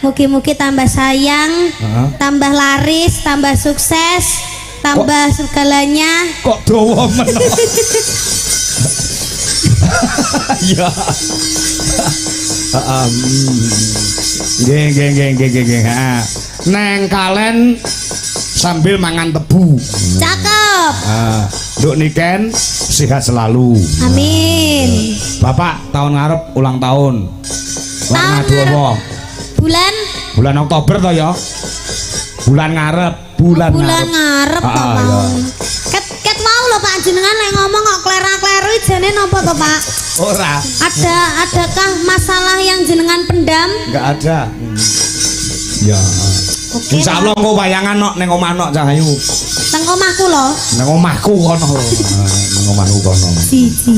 mugi-mugi tambah sayang, tambah laris, tambah sukses, tambah segalanya. Kok dawa men. Ya. Nggih. Neng kalen sambil mangan tebu. Cakep. Nduk niken sehat selalu. Amin. Bapak tahun ngarep ulang tahun. Tahun Ngadu apa? Bulan Oktober to ya. Bulan ngarep. ngarep to Ah, Pak. iya. Ket mau lho Pak jenengan lek ngomong kok klera-kleru jane napa to Pak? Ora. Adakah masalah yang jenengan pendam? Enggak ada. Ya. Oke. Insya Allah engko bayangan nok ning omah nok Cahayu. Teng omahku lho. Ning omahku kono lho. Ning omahku kono. Siji.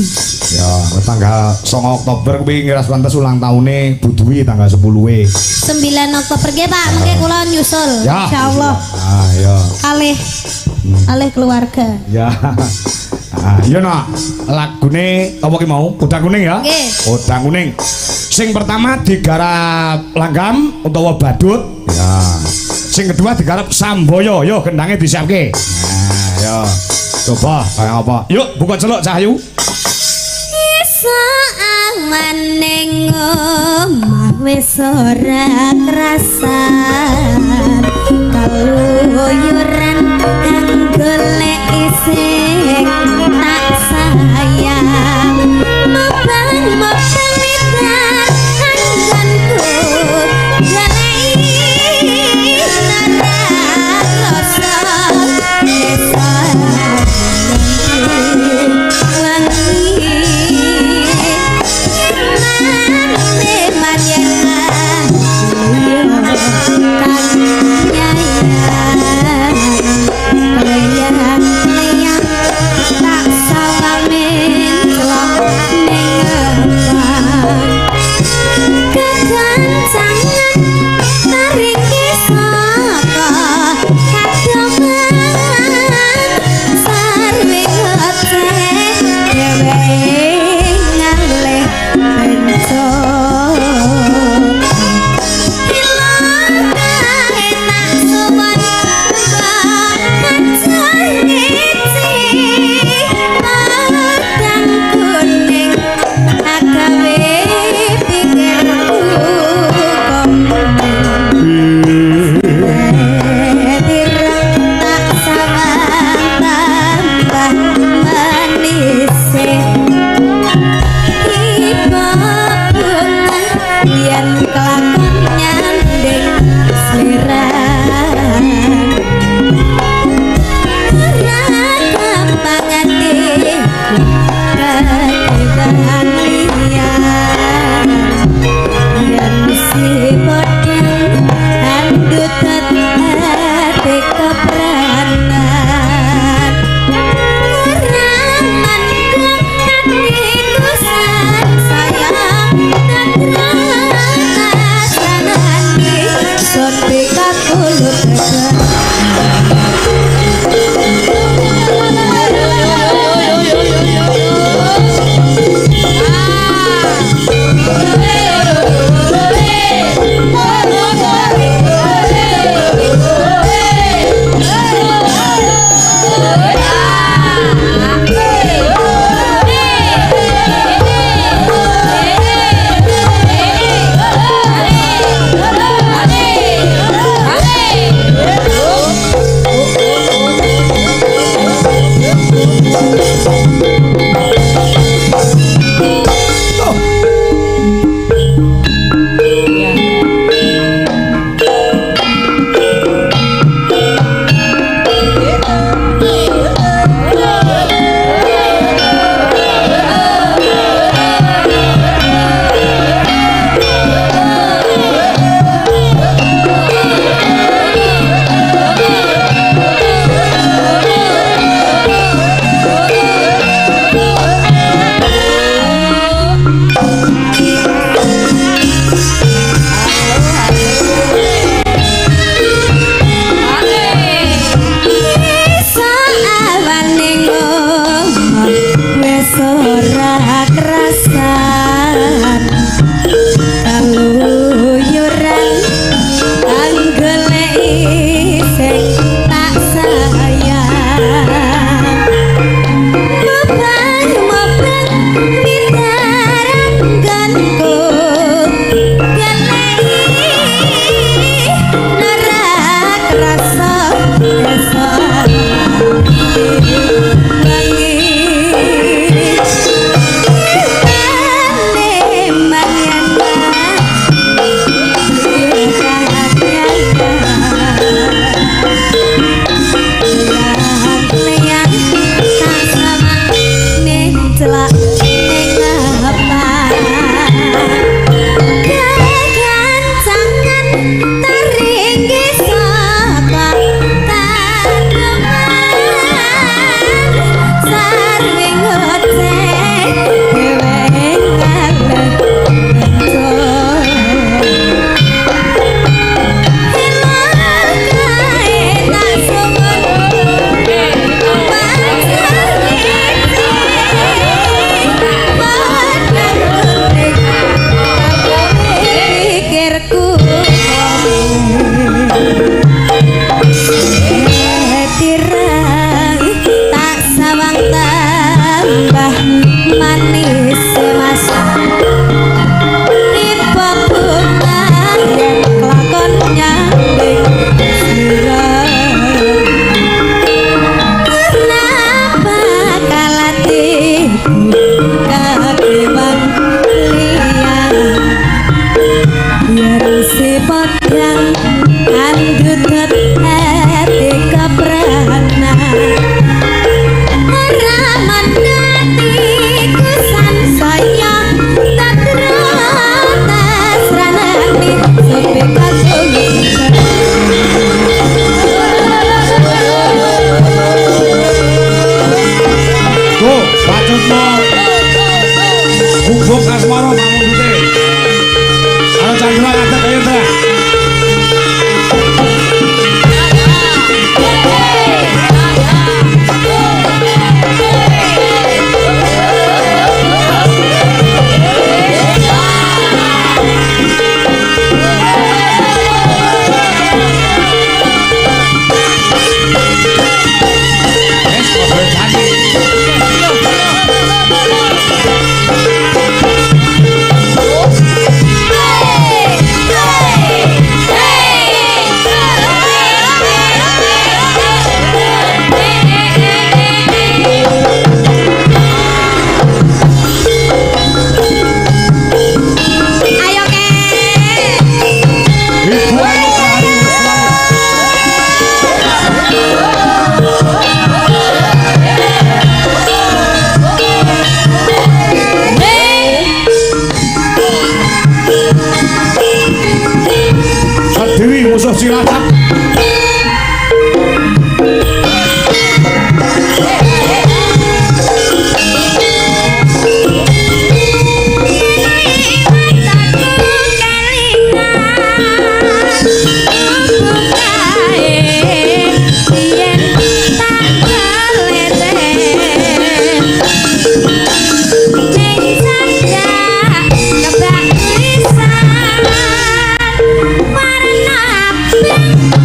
Ya, tanggal 9 Oktober kuwi ngiras pantes ulang tahune Bu Dwi tanggal 10-e. 9 Oktober nggih Pak, mengke kula nyusul Ya. insyaallah. Ya. Kalih keluarga. Ya. Iya nak, lagune apa ki mau? Udang kuning ya? Nggih. Udang kuning. Sing pertama digarap langgam utawa badut. Ya. Sing kedua digarap samboyo. Yo gendangnya disiapke. Nah, yo. Coba kayak apa? Yuk, buka celuk Cahayu. Iso aman ning omah wis ora krasan. Kaluyuran kang golek isih tak sayang. Mabang mitan anggonku galei nara rasa desa si pedang andudut hati keberana ramandati kesan saya tak teratas ranani sepi kasih Go, bacutno. Bubuk asmara pamundute. Kalau Chandra ada kaya ta. Diri musuh Cilacap. Warna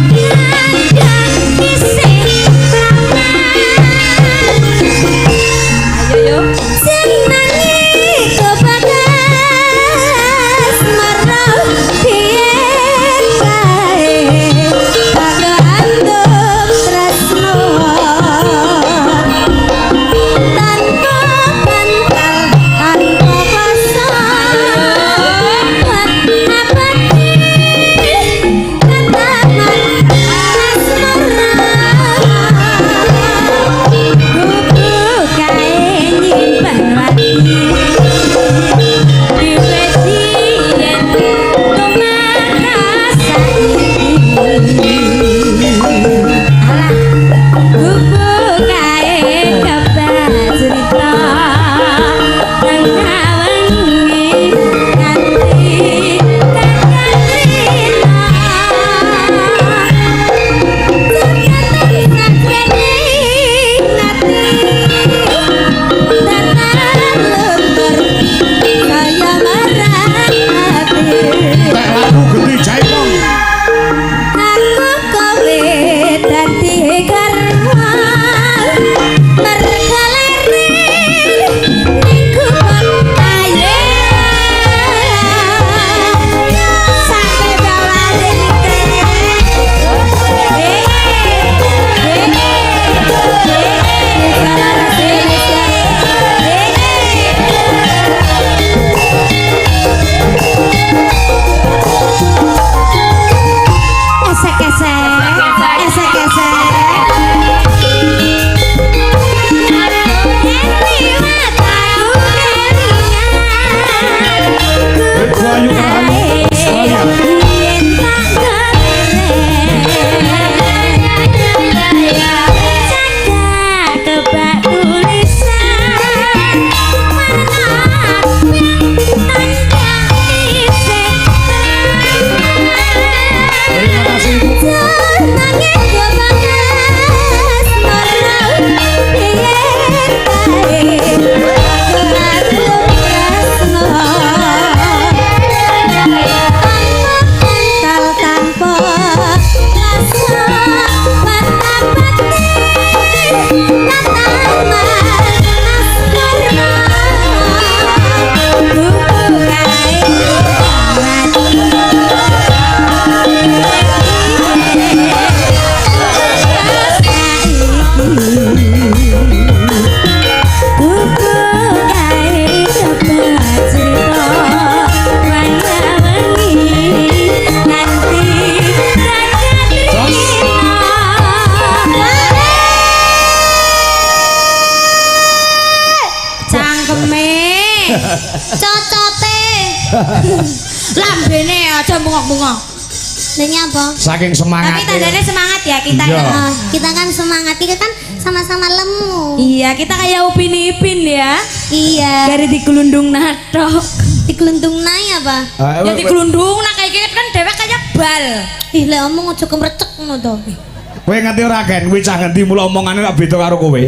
Ini apa? Saking semangat. Tapi tandanya semangat ya kita Iya. ya. Kita kan semangat, kita kan sama-sama lemu. Iya, kita kayak Upin Ipin ya. Iya. Dari digelundung natok. Digelundung naik apa? Ya digelundung nah kayak gitu kan dewek kayak bal. Ih, lek omong aja kemrecek ngono to. Kowe ngerti ora Ken, kuwi cah ngendi mula omongane ora beda karo kowe.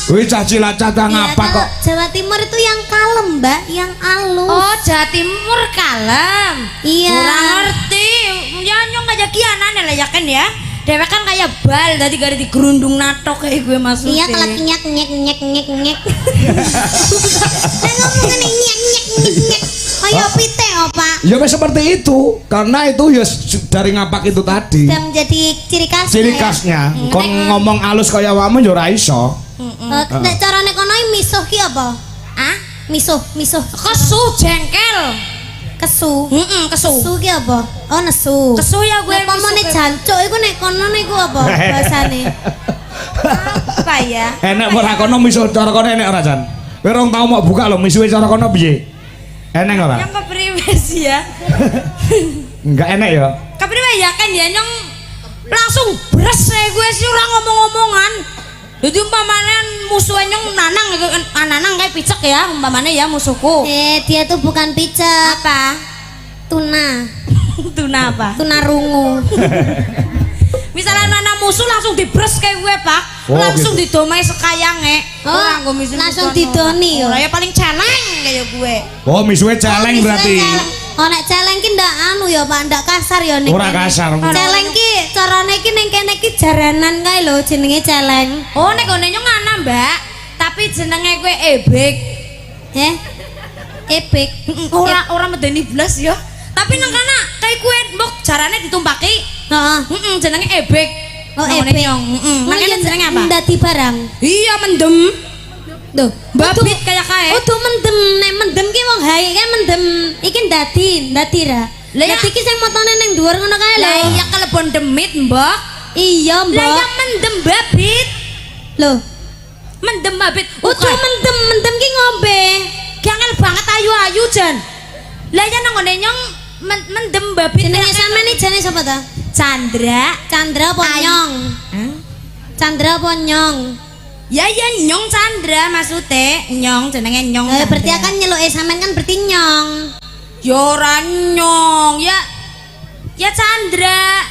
Kuwi cah Cilacap ta Iya, ngapa kalau kok? Jawa Timur itu yang kalem, Mbak, yang alus. Oh, Jawa Timur kalem. Iya. Kurang ngerti. Ya nyong kayak kianane lah ya kan ya. Dewek kan kayak bal tadi gara digerundung natok kayak gue maksudnya. Iya, kalau nyek nyek nyek nyek nyek. Saya ngomong ini nyek nyek nyek nyek. Kayak pite, Opa. Ya wis seperti itu, karena itu ya dari ngapak itu tadi. Sudah menjadi ciri khasnya. Ciri ya. khasnya, kon ngomong alus kaya awakmu ya ora iso. Nek carane kono misuh ki apa? Ah? Misuh, misuh. Kesu jengkel. Kesu. Kesu. Kesu ki apa? Oh, nesu. Kesu ya gue. Nek pomone jancuk iku nek kono niku apa bahasane? Apa ya? Enek ora kono misuh cara kono enek ora Jan? Kowe rong tau mau buka lho misuhe cara kono piye? Enek ora? Yang kepriwe sih ya? Enggak enek ya. Kepriwe ya kan ya nyong langsung bres gue sih orang ngomong-ngomongan. Jadi umpamanya musuhnya nyong nanang kayak picek ya umpamanya ya musuhku. Dia tuh bukan picek. Apa? Tuna. Tuna apa? Tuna rungu. Misalnya nana musuh langsung dibres kayak gue pak, Oh, langsung gitu. didomai sekayange. Oh, langsung didoni yo. Ya paling celeng kayak gue. Oh, misuhe celeng berarti. Oh, nek celeng ki ndak anu ya, Pak, ndak kasar ya nek. Ora kasar. Celeng ki carane ki ning kene ki jaranan kae lho jenenge celeng. Oh nek ngene nyong ana mbak, tapi jenenge gue ebek. Ebek. Ora medeni blas ya. Tapi nang kana kayak kue mbok jarane ditumpaki. Heeh. Jenenge ebek. Oh, Nang ebek. ngene nyong. Nang kene jenenge apa? Ndati barang. Iya mendem. Tuh, Babit kayak kae. Kudu mendem, nek mendem ki wong hae kan mendem. Iki ndati ra. Lah ya- Ndati ki sing motone ning dhuwur ngono kae lho. Lah iya kelebon demit, Mbok. Iya, Lah Mbok. ya mendem babit. Loh, Mendem babit. kudu mendem ki ngombe. Gangel banget ayu-ayu Jan. Lah ya nang ngene nyong mendem babit. Jenenge sampean iki jane sapa ta? Chandra. Chandra apa nyong? Chandra apa nyong? Ya nyong Chandra maksudnya nyong jenenge nyong. Berarti Chandra. akan nyeluke sampean kan berarti nyong. Ya ora nyong ya. Ya Chandra.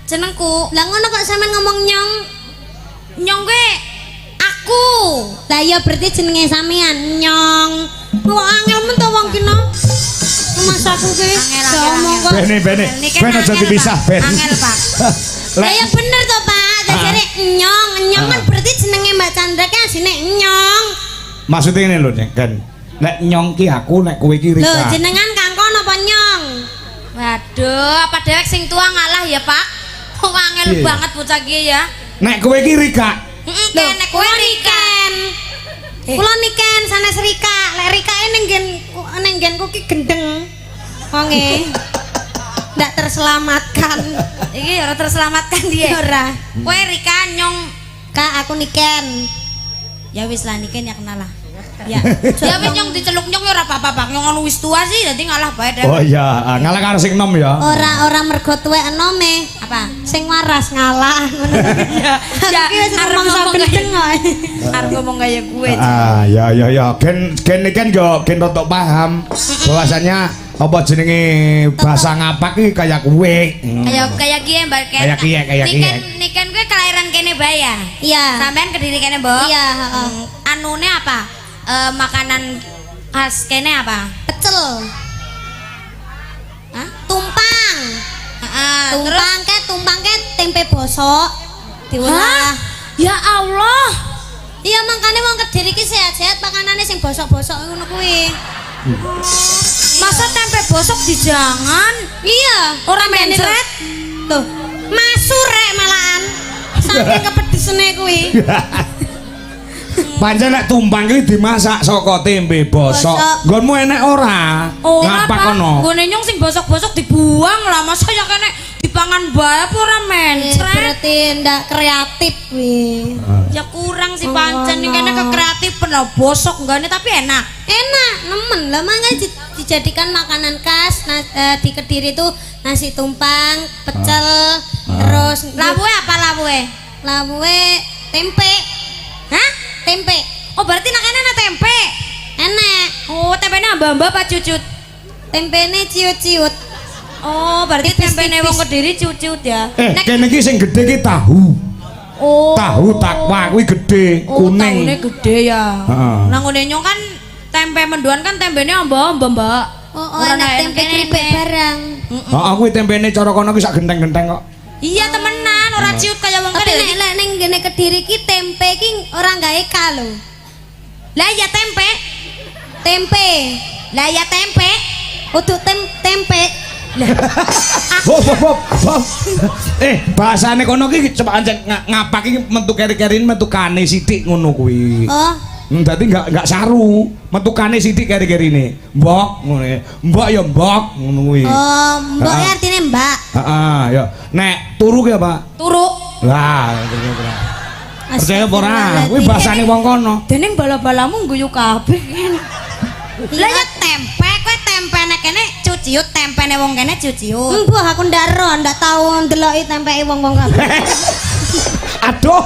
Jenengku. Lah ngono kok sampean ngomong nyong? Nyong gue aku. Lah ya berarti jenenge sampean nyong. Wong angel men to wong kino. Mas aku ki ngomong kok. Bene. Ben aja dipisah, Ben. Angel, Pak. Lah ya bener to, Pak. Jare nyong, nyong kan berarti jenenge Mbak Chandra ki asine nyong. Maksudnya ini lho kan. Nek nyong ki aku, nek kowe ki Lho, Rika. jenengan kangkon apa nyong? Waduh, apa dewek sing tua ngalah ya, Pak? Wong angel Iya. banget bocah ki ya. Nek kowe ki Rika. Nek kowe Rika. Kula niken sanes Rika. Lek Rikae ning genku ki gendeng. Wonge. Ndak terselamatkan. Iki ora terselamatkan dia. Ora. Kowe Rika nyong. Kak aku niken. Ya wis lah niken ya kenal lah. Ya. Ya wis nyong diceluk nyong ya ora apa-apa, Pak. Nyong anu wis tua sih dadi ngalah bae deh. Oh iya, ngalah karo sing nom ya. Ora mergo tuwek enome. Apa? Sing waras ngalah ngono. Ya, Iki wis arep ngomong ngomong gendeng kok. Arep ngomong kayak gue. Ya. Gen kan yo gen rotok paham bahwasanya apa jenenge bahasa ngapak ki kayak kowe. Kayak kie Mbak Ken. Kayak kie. Niken gue kelahiran kene bae ya. Iya. Sampean kediri kene, Mbok. Iya, heeh. Anune apa? Makanan khas kene apa? Pecel. Hah? Tumpang. Terus Tumpang ke tempe bosok diolah. Hah? Ya Allah. Iya makanya wong Kediri ki sehat-sehat makanane sing bosok-bosok ngono kuwi. Masa tempe bosok dijangan? Iya, Ora Tambahane mencret? Tuh, masuk rek malahan. Saking kepedesene kuwi. Pancen nek tumpang ki dimasak saka tempe bosok. Bosok. Nggonmu enek ora? Ora Ngapak Pak. kono. Nggone nyong sing bosok-bosok dibuang lah. Masa ya kene gampangan bae apa ora mencret. Berarti ndak kreatif wi. Ya kurang sih pancen ning kene kekreatifan lho bosok enggak tapi enak. Enak, nemen lah makanya dijadikan makanan khas di Kediri tuh nasi tumpang, pecel, terus Labuhe apa labuhe? labuhe tempe. Hah? Tempe. Oh berarti nak kene ana tempe. Enak. Oh tempene amba-amba apa cucut? Tempene ciut-ciut. Oh berarti tempene wong Kediri cucut ya. Kene iki sing gedhe iki tahu. Oh. Tahu takwa kuwi gedhe, Oh, kuning. tahune gede ya. Heeh. Nah ngene nyong kan tempe mendoan kan tempene amba-amba, Mbak. Oh, Ora enak enak tempe kene. keripik barang. Heeh, kuwi tempene cara kono ki sak genteng-genteng kok. Iya temenan, ora ciut kaya wong Tapi Kediri. nek ning gene Kediri ki tempe ki ora gawe kalo. Lah ya tempe. Tempe. Lah ya tempe. Untuk tempe. Hop. Bahasane kono ki coba ancen ngapak iki metu keri-kerin metukane sithik ngono kuwi. Oh, Dadi enggak saru, metukane sithik keri-kerine. Mbok ngono. Mbok ya mbok ngono kuwi. oh, mbok ya artine mbak. Heeh, ya. Nek turu ki apa? Turu. Lah, percaya apa ora? Kuwi bahasane wong kono. Dening bala-balamu guyu kabeh kan. Lah ya tempe, kowe tempene kene cuciut, tempene wong kene cuciut. Mbah aku ndak ro, ndak tau ndeloki tempeke wong-wong kabeh. Aduh.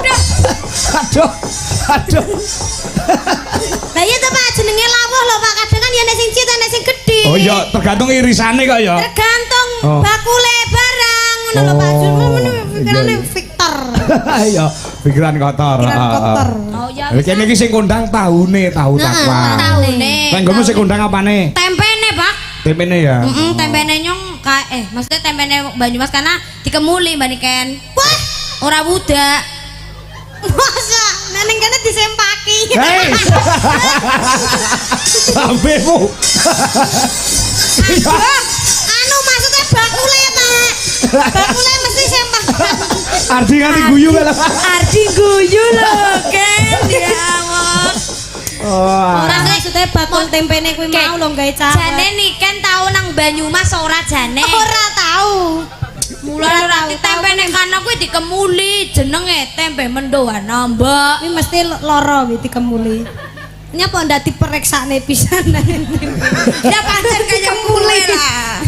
Lah iya to Pak jenenge lawuh lho Pak, kadang kan ya nek sing ciut nek sing gedhe. Oh iya, tergantung irisane kok ya. Tergantung Oh. bakule barang ngono lho Pak. Oh, Ngono pikirane iya. Victor. Iya, pikiran kotor. Pikiran kotor. Oh ya. Kene iki sing kondang tahune, tahu takwa. Tahune. Lah nggomu sing kondang apane? Tempene, Pak. Tempene ya. Tempene nyong maksudnya tempene Banyumas karena dikemuli Mbak Niken. Wah, Ora budak. masa neneng kene disempaki. Hei. Sambemu. Anu maksudnya bakule Pak. Bakule mesti sempak. Ardi nganti guyu kan. Ardi guyu lho, Ken. Ya Allah. Oh. Ora maksudnya bakul tempene kuwi mau lho gawe cara. Jane Niken tau nang Banyumas ora jane. Ora tahu. Mulai nanti tempe nek kana kuwi dikemuli jenenge tempe mendoan Mbak. Ini mesti loro iki dikemuli. Nyapa ndak dipereksane pisan. Ya pancen kaya mule lah.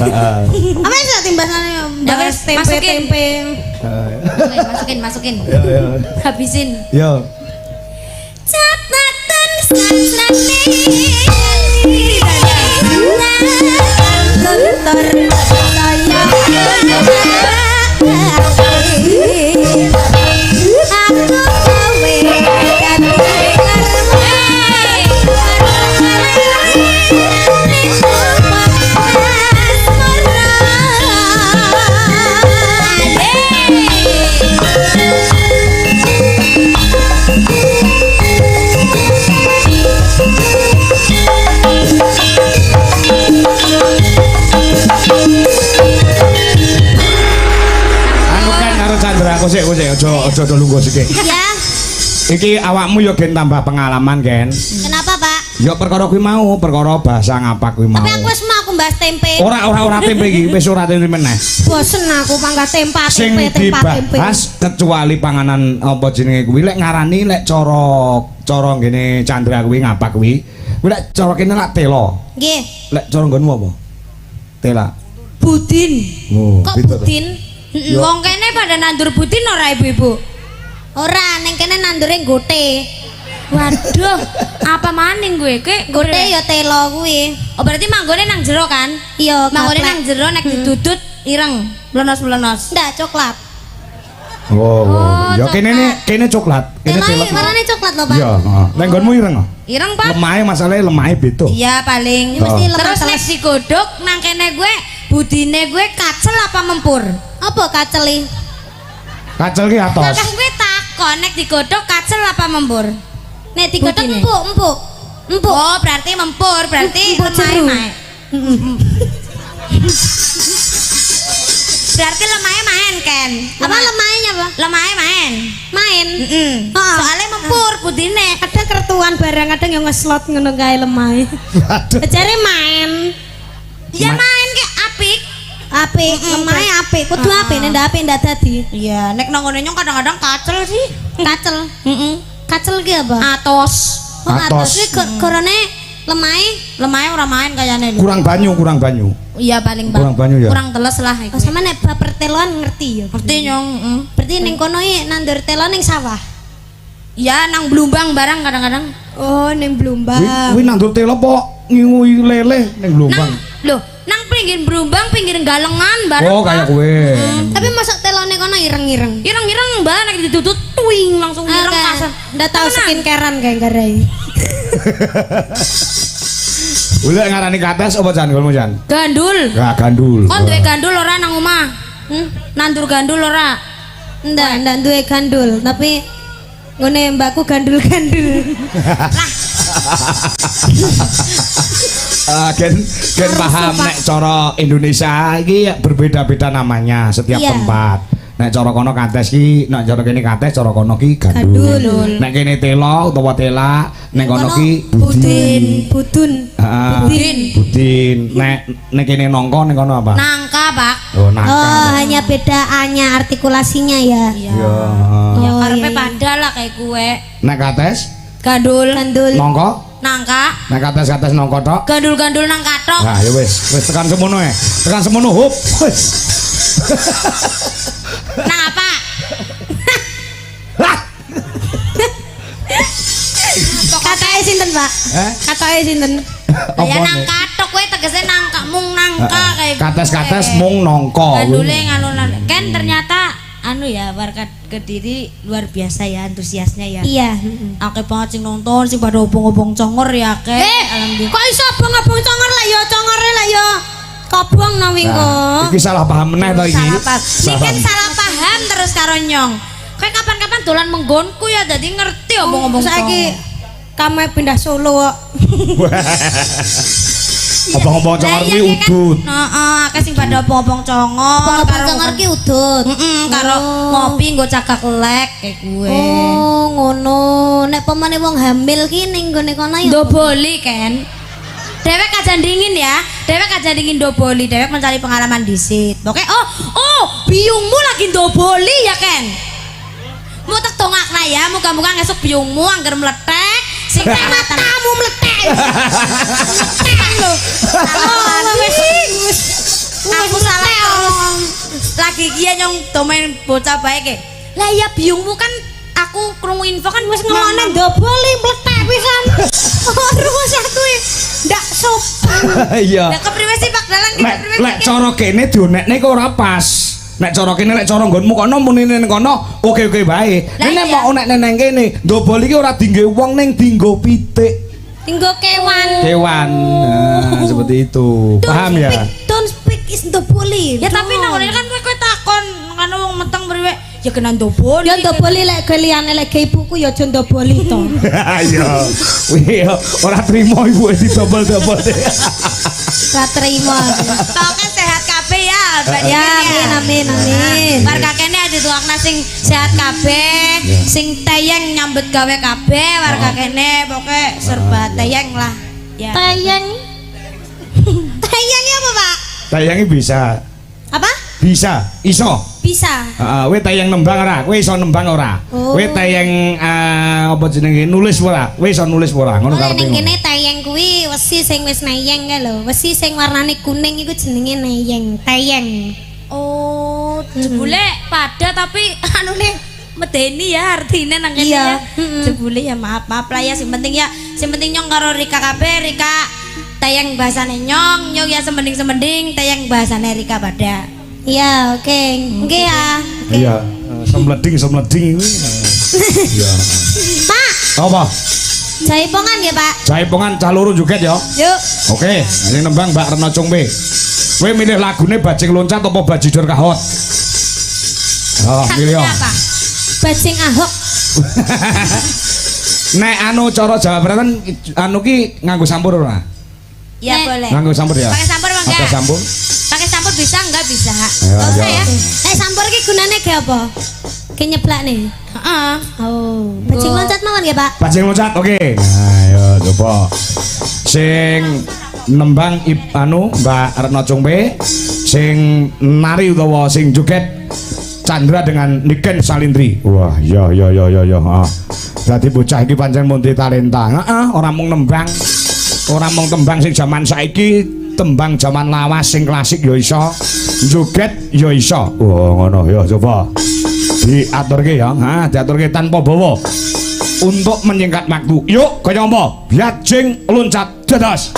Apa iso timbasane bahas tempe-tempe. Masukin. Ya ya. Habisin. Yo. Catatan sasrane. Tontor saya. Anu kan karo Chandra aku sik aja do lungguh sithik. Ya, Iki awakmu yo gen tambah pengalaman Ken. kenapa Pak? Ya perkara kuwi mau, perkara bahasa ngapak kuwi mau. Tapi aku wis mau aku bahas tempe. Ora tempe iki, wis ora tempe meneh. Bosen aku mangga tempe Sing tempe. dibahas kecuali panganan apa jenenge kuwi lek ngarani lek cara ngene Chandra kuwi ngapak kuwi. Kuwi lek cara kene lak tela. Nggih. Lek cara nggonmu apa? Tela. Budin. Oh, Kok gitu toh. budin? Wong kene pada nandur budin ora ibu-ibu? Ora, ning kene nandure gote. Waduh, apa maning gue? Gote ya telo kuwi. Oh berarti manggone nang jero kan? Iya, Manggone gaplek. nang jero nek didudut ireng, blenos-blenos. Ndak coklat. Oh, ya coklat. kene coklat. Kene Telo tela. warnane coklat lho, Pak. Iya, heeh. Lek nggonmu ireng kok. Ireng, Pak? Lemahe masalahe lemahe beda. Iya paling. Ini mesti lemah Terus nek teles. digodhog nang kene gue budine gue kacel apa mempur? Apa kaceli? Kacel ki atos. Kan gue takon nek digodhog kacel apa mempur? Nek digodhog Budine. empuk. Oh, berarti mempur, berarti Empuk lemah jeru. main. Berarti lemahnya main kan? Apa lemahnya, Pak? Lemahnya main. Main. Oh. Soalnya mempur budine. Kadang kertuan barang, kadang yang ngeslot ngono gawe lemah. Waduh. Jare main. Ya main kayak apik. Apik, lemahe apik, kudu apik nek apik ndak dadi. Iya, nek nang ngene nyong kadang-kadang kacel sih. Kacel. Heeh. Kacel ki apa? Atos. Oh, Atos. atos ki gorone lemahe. Lemahe ora main kayane lho. Kurang banyu. Iya paling Kurang banyu ya. Kurang teles lah iku. Oh, sama nek bab perteloan ngerti ya. Ngerti nyong, Berarti ning kono iki nandur telo ning sawah. Ya nang Blumbang barang kadang-kadang. Oh, ning Blumbang. Kuwi nandur telo apa ngiwi lele ning Blumbang? Nang pinggir Blumbang, pinggir Galengan barang. Oh, kayak kowe. Tapi masuk telone kono ireng-ireng. Ireng-ireng mbak, nek ditutut tuing langsung ireng kasar. Ndak tahu skincarean kayak garai. Ula ngarani kates apa jan kolmu jan? Gandul. Gak gandul. Kon duwe gandul ora nang omah? Nandur gandul ora? Ndak duwe gandul, tapi ngene mbakku gandul-gandul. Gen paham nek cara Indonesia iki berbeda-beda namanya setiap Iya. tempat. Nek cara kono kates ki, nek cara kene kates, cara kono ki gandul. Gandul. Nek kene telo utawa tela, nek kono ki Budun. budin. Nek kene nongko nek kono apa? Nangka, Pak. Oh, Oh, nangka. hanya beda A-nya artikulasinya ya. Iya. Ya. Ya Oh, karepe iya, iya. pada lah kayak gue. Nek kates Gandul. Gandul. nongko, Nangka. nek kates nongko tok. Gandul-gandul nang katok. Nah, ya wis tekan semono ya. Tekan semono hop. Wis. Nang apa? Lah. Katoke sinten, Pak? Eh? Katoke sinten? Lah ya Apa nang nih? katok kowe tegese nangka mung nangka kayak gue. Kates-kates mung nongko. Gandule nganu kan ternyata anu ya warga Kediri luar biasa ya antusiasnya ya. Iya. Akeh banget sing nonton sing pada obong-obong congor ya akeh. Alhamdulillah. Kok iso abang-abang congor lah ya, congore lah ya. Kobong nang wingi Nah, kok. iki salah paham meneh to iki. Salah paham. Salah Ini kan paham. salah paham terus karo nyong. Kayak kapan-kapan dolan menggonku ya jadi ngerti obong-obong Saiki kame pindah Solo kok. Obong-obong congor kuwi udut. Heeh, akeh sing pada obong-obong congor Abang congor ki udut. karo ngopi nggo cagak lek kayak gue. Oh, ngono. Nek pemane wong hamil ki ning gone kono ya. Doboli kan. Dewek aja dingin ya. Dewek aja dingin doboli. Dewek mencari pengalaman disit. Oke. Oh, biungmu lagi doboli ya kan. Mau tak tongakna ya. Muga-muga ngesuk biungmu angger meletek. Sing matamu meletek. Meletek lho. Aku salah terus. Lagi kia nyong domain bocah baik ya. Lah ya biungmu kan aku krungu info kan wis Ngomongane doboli mletek pisan. Oh, rumus aku ndak sopan. Iya. Lah kepriwe sih Pak Dalang ki kepriwe Lek cara kene dionekne kok ora pas. Nek cara kene lek cara nggonmu kono muni ning kono oke-oke bae. Lah Nek iya. mau nek neng kene, ndobol iki ora dinggo wong ning dinggo pitik. Tinggo kewan. Kewan. Nah, seperti itu. Paham ya? Don't speak is doboli. Ya tapi nang ngene kan kowe takon kan wong meteng priwe ya kena ndobol. Ya doboli lek keliyane lek ge ibuku ya aja doboli to. Ayo. Wih, ora trimo ibu ditobol-tobol. Ora trimo. Toke sehat kabeh ya. Mbak Ya, Dian amin amin. Warga kene ada tuakna sing sehat kabeh, sing tayang nyambut gawe kabeh warga kene pokoke serba tayang lah. Ya. Tayang. Tayang apa, Pak? Tayangi bisa. Apa? Bisa, iso. Bisa. Heeh, kowe tayang nembang ora? Kowe iso nembang ora? Oh. Kowe tayang apa jenenge nulis ora? Kowe iso nulis ora? Ngono Oh, karepe. ning kene tayang kuwi wesi sing wis nayang kae lho. Wesi sing warnane kuning iku jenenge nayang. Tayang. Oh, jebule pada tapi anune medeni ya artine nang kene Iya. ya. Jebule ya maaf lah ya sing penting nyong karo Rika kabeh, Rika tayang bahasane nyong ya semending tayang bahasane Rika pada. Iya, oke. Oke ya. Iya, semleding kuwi. Iya. Pak, Apa? jaipongan ya, Pak. Jaipongan cah loro joget ya. Yuk. Oke, sing nembang Mbak Rena Cungbe. Kowe milih lagune Bajing Loncat apa Bajidor Kahot? Oh, milih ya. Apa? Bajing Ahok. Nek anu cara Jawa Barat anu ki nganggo sampur ora? Ya boleh. Nganggo sampur ya? Pakai sampur apa enggak? Pakai sampur. Pakai sampur bisa enggak bisa? Ya, Enggak usah ya. ya. Nek sampur ki gunane ge apa? Ki nyeblak nih. Heeh. Oh, bajing loncat mawon ya, Pak. Bajing Loncat, oke. Ayo coba. Sing nembang anu Mbak Retno Cungbe, sing nari utawa sing joget Chandra dengan Niken Salindri. Wah, ya. Dadi bocah iki pancen multi talenta. Heeh, ora mung nembang. Ora mung tembang sing jaman saiki, tembang jaman lawas sing klasik ya iso. Joget ya iso. Wah, ngono ya coba. Diaturke ya, diaturke tanpa bawa. Untuk menyingkat waktu. Yuk, kaya apa? Biajing loncat dados.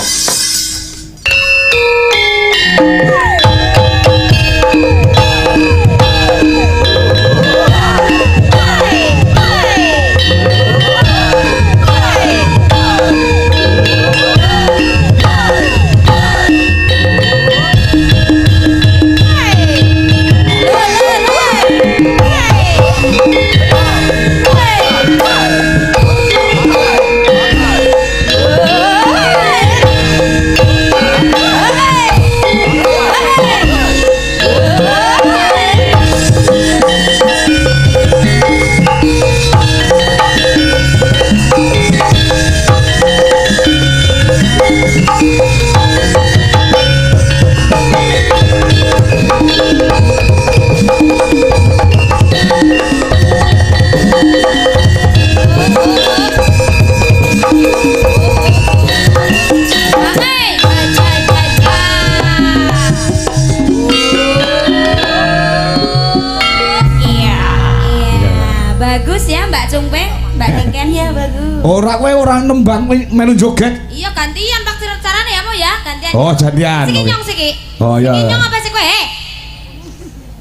Ora kowe ora nembang melu joget. Iya gantian pak carane ya mau ya gantian. Oh gantian. Siki nyong siki. Oh iya. Siki nyong apa sih kowe?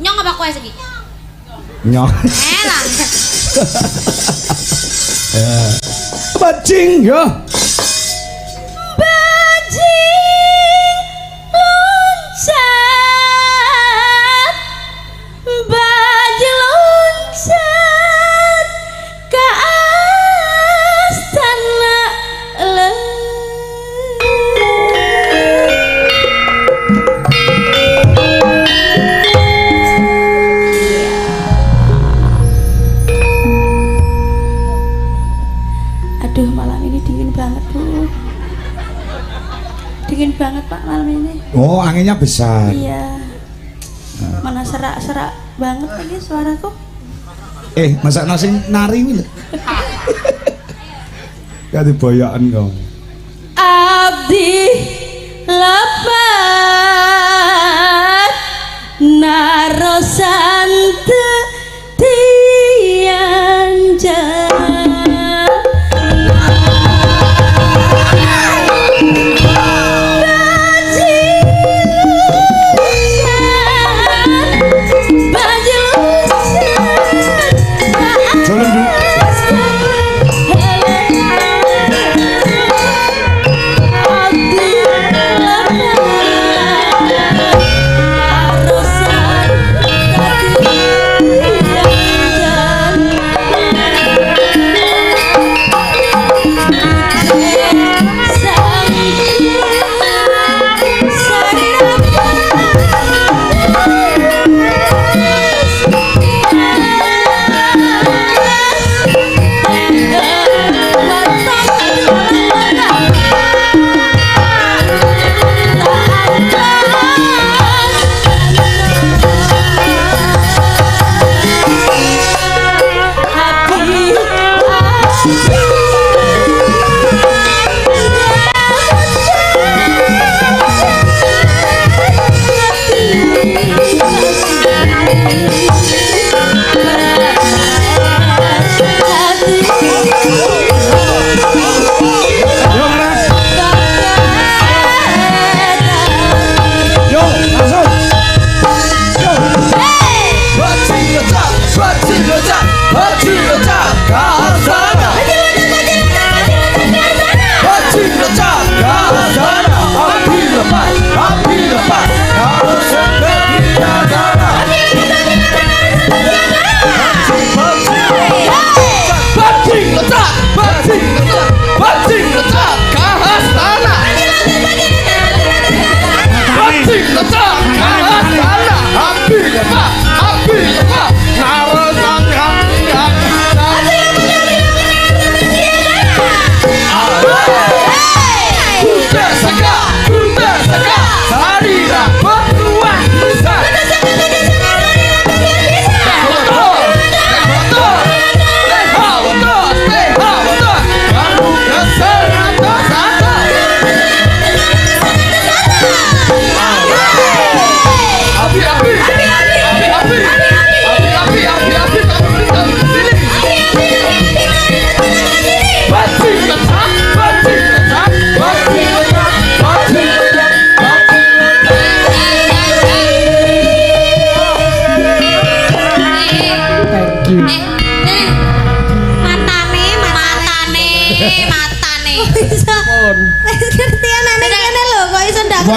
Nyong apa kowe siki? Nyong. Elah. Bajing ya. Bajing loncat. Bajing loncat ke astana Aduh malam ini dingin banget Bu. Dingin banget Pak malam ini. Oh anginnya besar. Iya. Mana serak-serak banget lagi suaraku. Masa nasi nari ini. Ya diboyakan kau. Abdi lepat narosante tian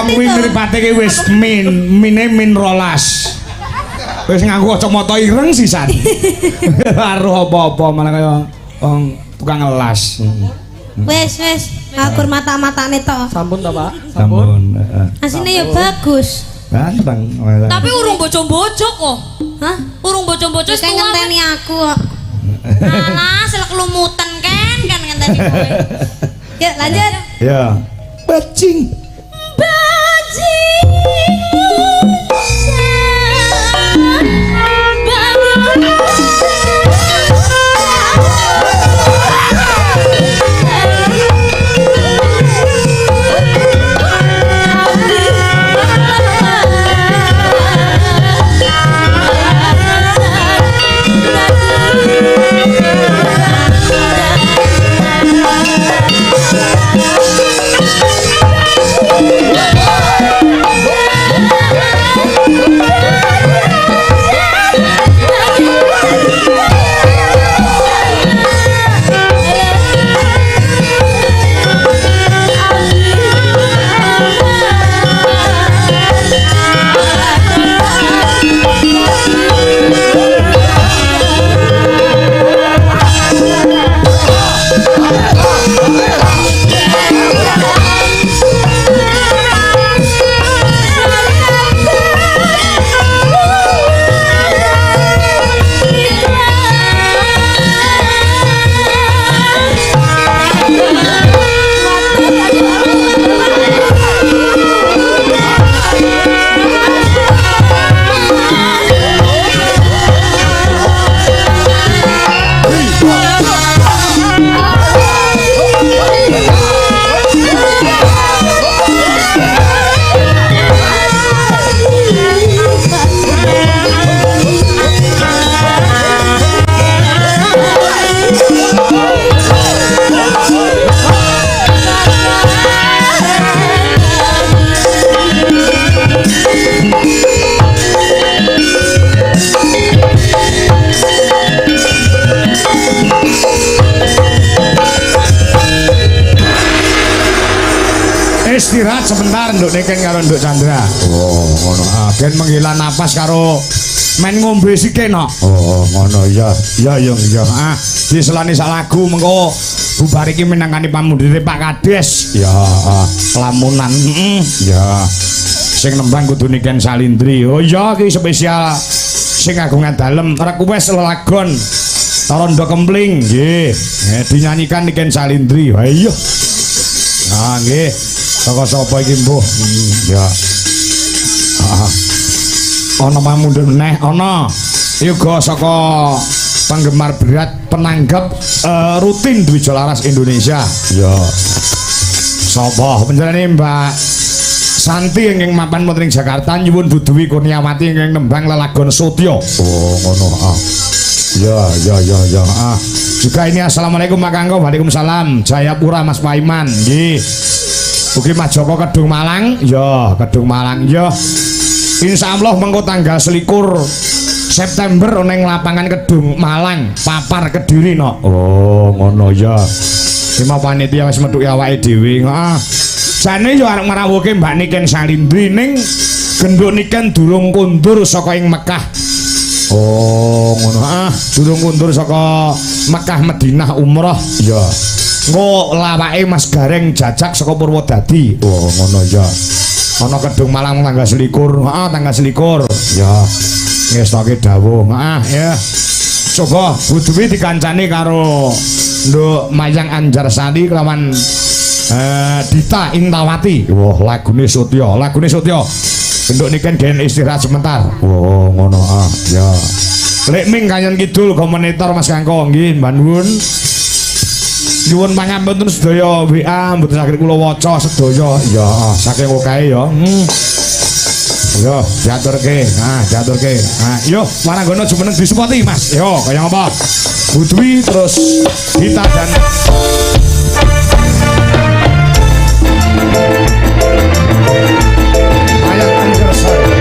Wong kuwi mripate ki wis mine min 12. Wis nganggo kacamata ireng sisan. Karo apa-apa malah kaya wong tukang ngelas. Wes, akur mata-matane tok. Sampun ta, Pak? Sampun. Asine ya bagus. Ganteng. Tapi urung bojo-bojo kok. Hah? Urung bojo-bojo wis Kayak tuwa. ngenteni aku kok. Alah, selek lumutan kan ngenteni kowe. Yuk lanjut. Ya. Bajing. Istirahat sebentar nduk Niken karo nduk Chandra. Oh, ngono. Ah, ben menghela napas karo men ngombe sike no. Oh, ngono ya. Ya ya ya. Ah, diselani sak lagu mengko bubar iki minangkani pamundhire Pak Kades. Ya, lamunan. Ya. Sing nembang kudu Niken Salindri. Oh iya iki spesial sing agungan dalem request lelagon Rondo Kempling nggih. Dinyanyikan Niken Salindri. Ha iya. Ah nggih. Saka sapa iki mbuh? Ya. Ana pamundhut meneh ana. Yoga saka penggemar berat penanggap rutin Dwi Jolaras Indonesia. Ya. Sapa panjenengane Mbak Santi ingkang mapan wonten ing Jakarta nyuwun Budwi Kurniawati ingkang nembang lelagon Sotya. Oh, ngono. Ya. Juga ini assalamualaikum Pak Kangko. Waalaikumsalam. Jayapura Mas Paiman. Nggih. Ugi Mas Joko Kedung Malang. Ya, Kedung Malang ya. Insyaallah mengko tanggal 21 September ning lapangan Kedung Malang, Papar Kediri no. Oh, ngono ya. Iki mau panitia wis metuki awake dhewe. Heeh. Jane yo arep marawuhke Mbak Niken Salindri ning genduk Niken durung kundur saka ing Mekah. Oh, ngono. Durung kundur saka Mekah Madinah umrah. Ya. Engko lawake Mas Gareng jajak saka Purwodadi. Oh, ngono ya. Ana Kedung Malang tanggal 21. Heeh, tanggal 21. Ya. Ngestoke dawuh. Ya. Coba Budwi dikancani karo Nduk Mayang Anjarsari kelawan Dita Intawati. Wah, lagune Sotya. Genduk Niken gen istirahat sebentar. Oh, ngono. Ya. Lek ming Kanyon Kidul komunitor Mas Kangko nggih, Mbak Nuwun. Nyuwun pangapunten sedaya WA mboten saged kula waca sedaya. Ya, saking okae ya. Yo, diaturke. Diaturke. Yo, Waranggono jumeneng disupoti, Mas. Yo, kaya apa? Budwi terus Dita dan Mayang Anjarsari.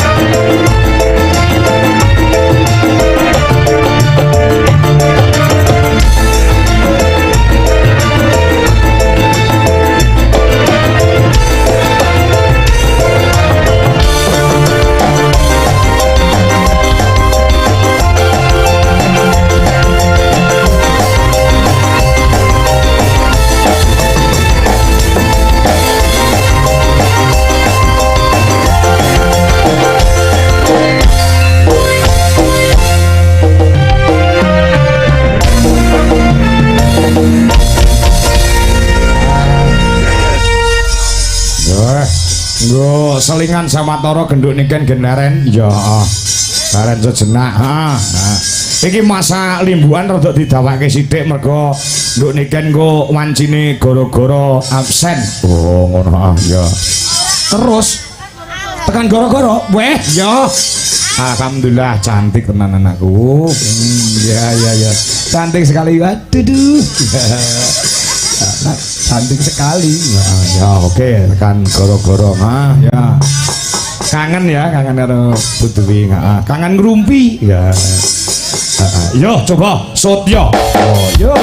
Nggo selingan sama toro genduk niken genaren. Ya. Laren sejenak. Ha. Iki masa limbuan rada didawake sithik mergo nduk niken nggo wancine gara-gara absen. Oh, ngono ya. Terus tekan gara-gara weh ya. Alhamdulillah cantik tenan anakku. Ya. Cantik sekali. Aduh. Cantik sekali. Ya oke tekan gara-gara ya. Kangen karo Putri. Kangen ngrumpi ya. Yo coba shot yo. Oh, yo.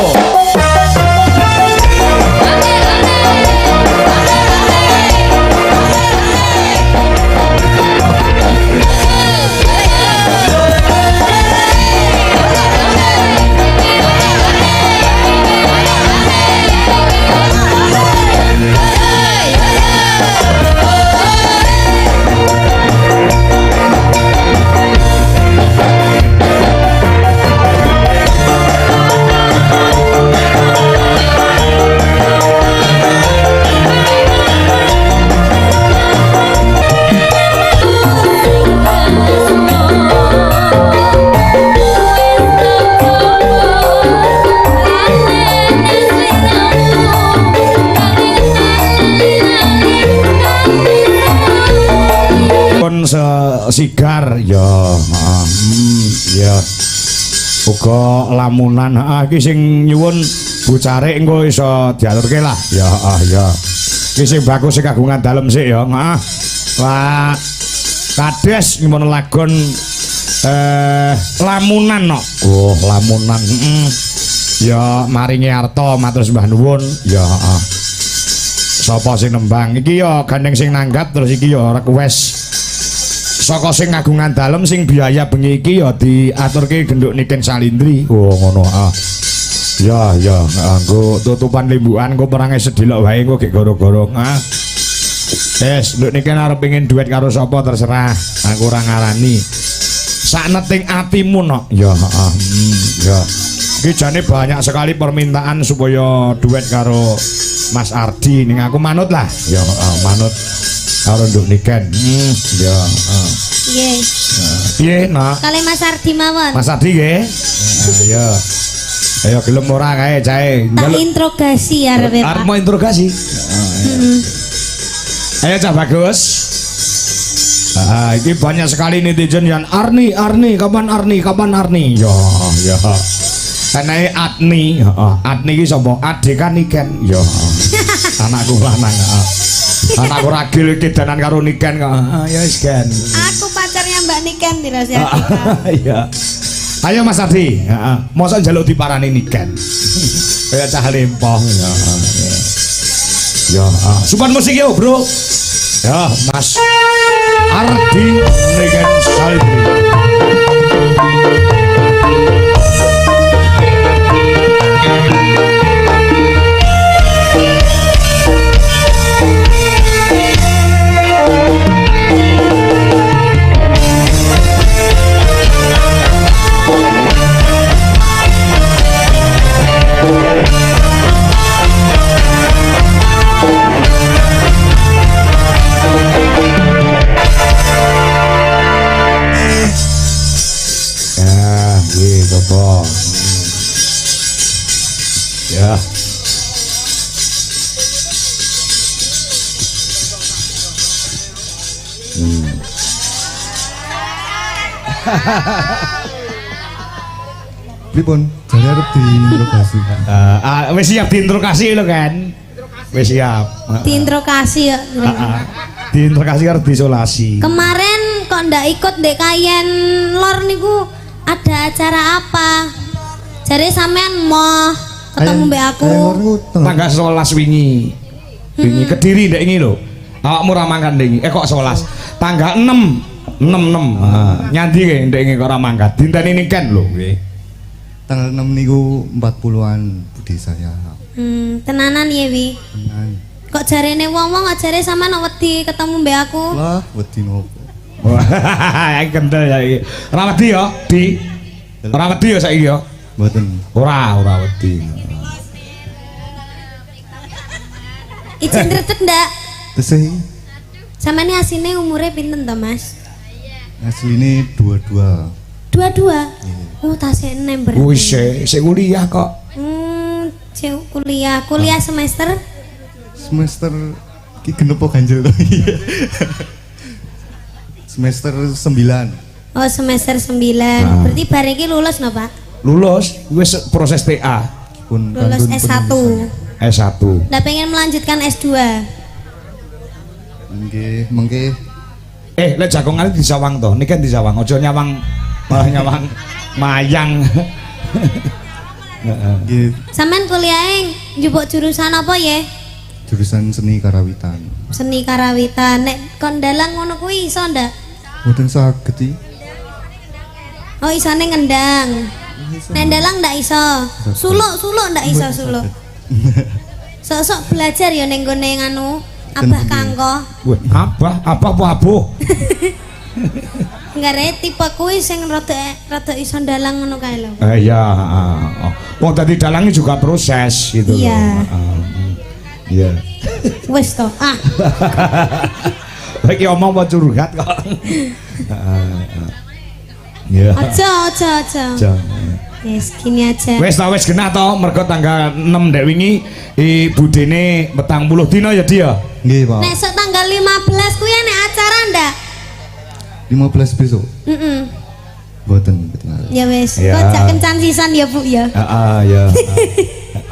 Sigar ya ya uga lamunan iki sing nyuwun bocare engko iso diaturke lah ya ya iki sing bagus sing kagungan dalem sik ya wah kades nyuwun lagon lamunan no oh lamunan ya maringi arta matur sembah nuwun ya sapa sing nembang iki ya gandeng sing nanggap terus iki ya request saka sing ngagungan dalem sing biaya bengi iki ya diaturke genduk niken salindri. Oh ngono Ya nggo tutupan limbukan engko perange sedilok wae engko gek goro-goro. Wes nduk niken arep pengin duet karo sapa terserah. Aku ora ngarani. Saneting atimu no. Ya ya. Iki jane banyak sekali permintaan supaya duet karo Mas Ardi ning aku manut lah. Ya manut karo nduk niken. Ya. Nggih. Piye, Nak? Kali Mas Ardi mawon. Mas Ardi nggih. Ya. Ayo gelem ora kae cae. Tak interogasi arep Pak. Arep mau interogasi. Ayo cah bagus. Ini banyak sekali netizen yang Arni, kapan Arni? Ya. Karena Adni, Adni ini sapa? Adekan Niken. Ya. Anakku lanang. Anakku ragil kedanan karo Niken kok. Ya wis kan. Aku pacarnya Mbak Niken dirahasiakan. Iya. Ayo Mas Ardi, mosok njaluk diparani Niken. Kaya cah lempong. Ya. Supan musik yo, Bro. Ya, Mas Ardi Niken Salindri. Ya. Pripun? Jare arep diinterogasi. Wis siap diinterogasi lho kan. Wis siap. Diinterogasi ya. Diinterogasi karo disolasi. Kemarin kok ndak ikut Dek Kayen Lor niku ada acara apa? Jare sampean mau ketemu mbek aku. Tanggal 11 wingi. Wingi Kediri ndek iki lho. Awakmu ra mangkat ndek iki. Kok 11? Tanggal 6. 6. Nyandi ke ndek iki kok ra mangkat. Dinteni Niken lho nggih. Tanggal 6 niku 40-an budi saya. Tenanan ya Wi. Tenan. Kok jarene wong-wong ajare sampean wedi ketemu mbek aku? Lah, wedi nopo? Wah, kendel ya iki. Ora wedi ya, Di. Ora wedi ya saiki ya. Mboten. Ora wedi. Izin retet ndak? Tesih. Sampeyan asine umure pinten to, Mas? Asline 22. Dua-dua. Oh, tasih 6 berarti. Wis sik kuliah kok. Cek kuliah. Kuliah semester Semester iki genep apa ganjel to? Semester 9. Oh, semester 9. Berarti bar iki lulus no, Pak? Lulus wis proses TA. Pun Lulus kantun S1. penulisan. S1. Ndak pengen melanjutkan S2. Nggih, mengke Lek jagongan disawang to. Niki disawang, aja nyawang malah nyawang mayang. Heeh. nggih Sampeyan kuliahe njupuk jurusan apa ya? jurusan seni karawitan. Seni karawitan. Nek kon dalang ngono kuwi iso ndak? Mboten saged iki. Oh, isane ngendang. Nek dalang ndak iso. Suluk ndak iso suluk. Sok-sok belajar ya ning gone nganu Abah Kangko. Wah, apa abuh? Enggak re tipe kuwi sing rada iso dalang ngono kae lho. Iya, wong tadi dalangi juga proses gitu Iya. loh. Iya. Wis to. Lagi omong mau curhat kok. Iya. Aja. Aja. Yes, gini aja. Wis genah to mergo tanggal 6 dek wingi budene 40 dina ya dia. Nggih, Pak. Nek sok tanggal 15 kuwi nek acara ndak? 15 besok. Mboten ketinggalan. Ya wis, Ya. kok jak kencan sisan ya, Bu ya. Heeh, ya.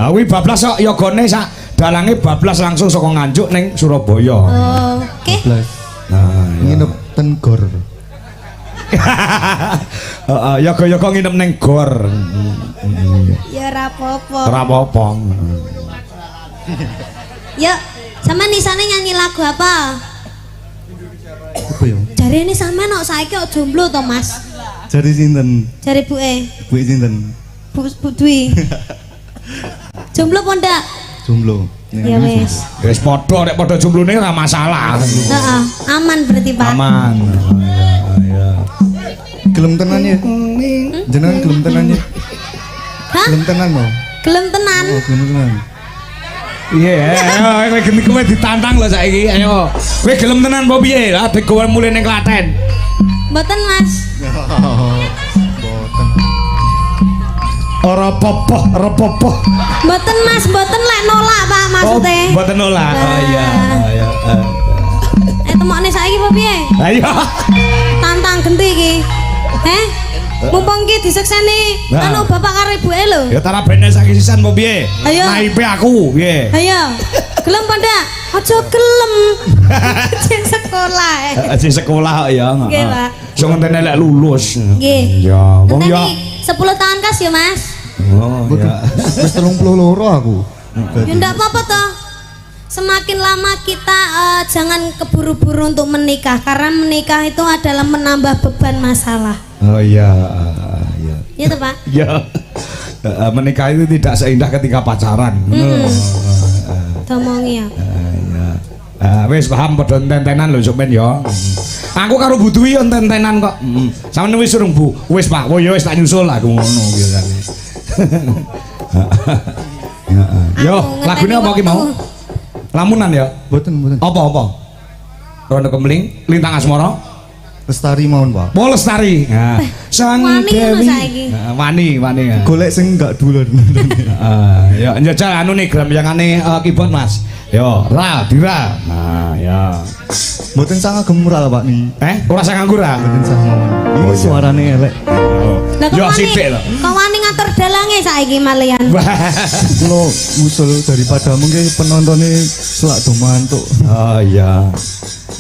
Kuwi bablas kok yogane sak dalange bablas langsung saka Nganjuk ning Surabaya. Oh, oke. 12. Nah, Nginep ten Gor. heeh, yoga-yoga nginep ning gor. Ya ora apa-apa. Ora apa-apa. Yuk, sama nisane nyanyi lagu apa? Apa ya? Jare ini sampean kok saiki kok jomblo to, Mas? Jari sinten? Jare buke, Bu sinten? Bu Dwi. Jomblo apa ndak? Jomblo. Ya wis. Wis padha nek padha jumlune ora masalah. Heeh, aman berarti, Pak. Aman. Ya. Gelem tenan ya? Jenengan gelem tenan ya? Hah? Gelem tenan mau? Gelem tenan. Oh, gelem tenan. Iya, ayo kowe geni kowe ditantang lho saiki. Ayo. Kowe gelem tenan apa piye? Lah kowe mulai ning Klaten. Mboten, Mas. Boten. Ora apa-apa. Mboten, Mas, mboten lek nolak, Pak, maksudnya. Oh, mboten nolak. Oh iya, iya. Temokne saiki apa piye? Ayo. Tantang genti iki. Mumpung ki disekseni Nah. anu bapak karo ibuke lho. Ya tara bene saiki sisan apa piye? Ayo. Naipe aku, piye? Ayo. Gelem pada? Aja gelem. Cek sekolah. Aji sekolah ya. Nggih, Pak. So ngenteni lek lulus. Nggih. Ya, wong ya. Ngenteni 10 tahun kas ya, Mas. Oh, ya. Wis 32 aku. Ya ndak apa-apa toh. Semakin lama kita jangan keburu-buru untuk menikah karena menikah itu adalah menambah beban masalah. Oh iya, iya. Ya toh, Pak? Ya. Menikah itu tidak seindah ketika pacaran. Domongi ya. Wis paham padha ententenan lho sampean ya. Aku karo Bu Dwi ententenan kok. Sampeyan wis urung Bu? Wis Pak, oh ya wis tak nyusul aku ngono gitu kan. Yo, lagune apa ki mau? Lamunan ya? Boten. Apa? Rondo Kemling, Lintang Asmara. Lestari mawon, Pak. Oh Lestari. Nah, Sang Wani ngono Dewi. saiki. Wani. Ya. Golek sing enggak dulur. Ya njajal anu nih grambyangane keyboard Mas. Yo, Dira. Nah, ya. Mboten sangat gemural, Pak nih. Ora sang nganggur ah. Mboten sangat mawon. Ini suarane elek. Lah Yo kok wani? sithik lho. Kok wani ngatur dalange saiki malian? Kulo usul daripada mungkin penontonnya selak do mantuk. Oh iya.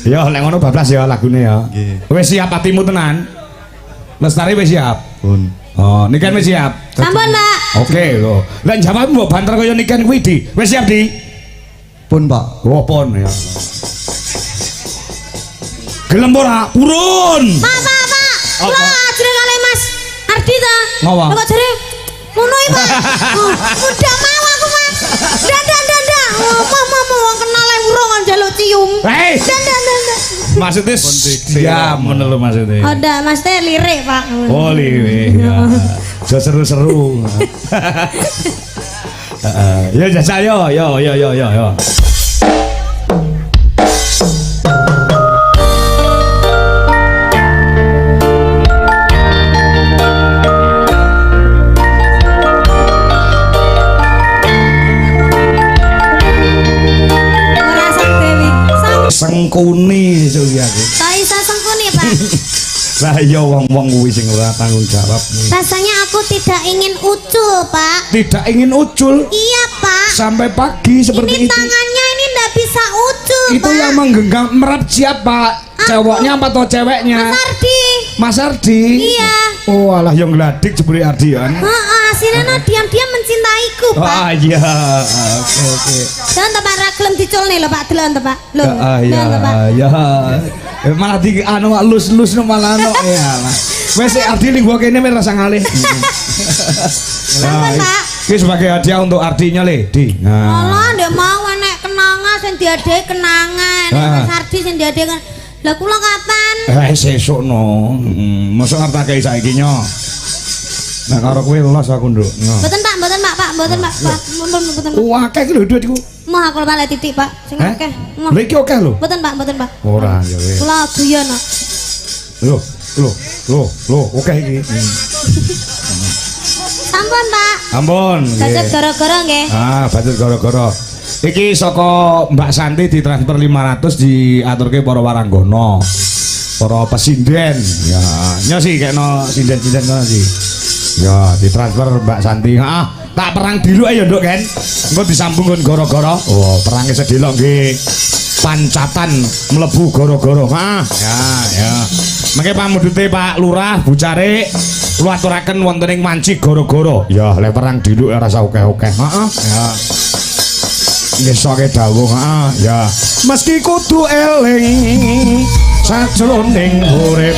Yo lek ngono bablas ya lagune ya. Nggih. Wis siap atimu tenan. Lestari wis siap. Pun. Oh, niken wis siap. Sampun, Pak. Oke lho. Lek jawab mbok banter kaya niken kuwi Di. Wis siap Di? Pun, Pak. Oh, pon ya. Gelem ora? Purun. Pak. Apa? Kula ajeng kali Mas Ardi ta. Ngapa? Kok jare ngono iki, Pak. Udah mau aku, Mas. Ndak. Mau wong kenal ae urung njaluk cium. Hei. Ndak. Maksudnya diam ngono lho maksudnya. Oh, ndak, Mas teh lirik, Pak. Oh, liwe. Ya. Jo seru-seru. Ya jasa yo. sengkuni sesuk iki aku. Tak iso sengkuni, Pak. Lah iya wong-wong kuwi sing ora tanggung jawab. Rasanya aku tidak ingin ucul, Pak. Tidak ingin ucul Iya, Pak. sampai pagi seperti Ini itu. tangannya ini ndak bisa ucul, Itu Pak. yang menggenggam merap siapa? Cowoknya apa atau ceweknya? Mas Ardi. Mas Ardi. Iya. Oh alah yang gladik jebule Ardian. Heeh, Sinana diam-diam mencintaiku, Pak. Oh iya. Oke. Delon to Pak ra gelem diculne lho, Pak. Delon to, Pak. Lho. Ya Delon to, Pak. ya. Malah di anu lus-lus no malah no ya lah. Wes Ardi ning gua kene men rasa ngalih. Sampun, Pak. Ini sebagai hadiah untuk Ardinya le, Di. Nah. Allah, ndek mau enek kenangan sing diadai kenangan. Mas Ardi sing diadai kan. Lah kula kapan? Sesuk no. Mosok arep tak kei saiki nyo. Nek karo kowe los aku nduk. Mboten Pak, mboten Pak, Pak, mboten Pak. Pak, mboten. Wah, akeh lho duit iku. Mau aku balik titik, Pak. Sing akeh. Mau. Lha iki akeh lho. Mboten Pak, mboten Pak. Ora ya wis. Kula guyon. Lho, akeh iki. Sampun, Pak. Ampun. Budget gara-gara nggih. Budget gara-gara. Iki saka Mbak Santi ditransfer 500 diaturke para waranggono. Para pesinden. Ya, nyosi kekno sinden-sinden ngono sih. Ya, ditransfer Mbak Santi. Tak perang diluk ya, Nduk, kan. Engko disambung kon gara-gara. Oh, perange sedelok nggih. Pancatan mlebu gara-gara. Ya. Mengke pamudute Pak Lurah, Bu Carik, kula aturaken wonten ing Manci gara-gara. Ya, lek perang diluk ora usah akeh-akeh. Ya. Ngesoke dawuh, ya. Meski kudu eling sajroning urip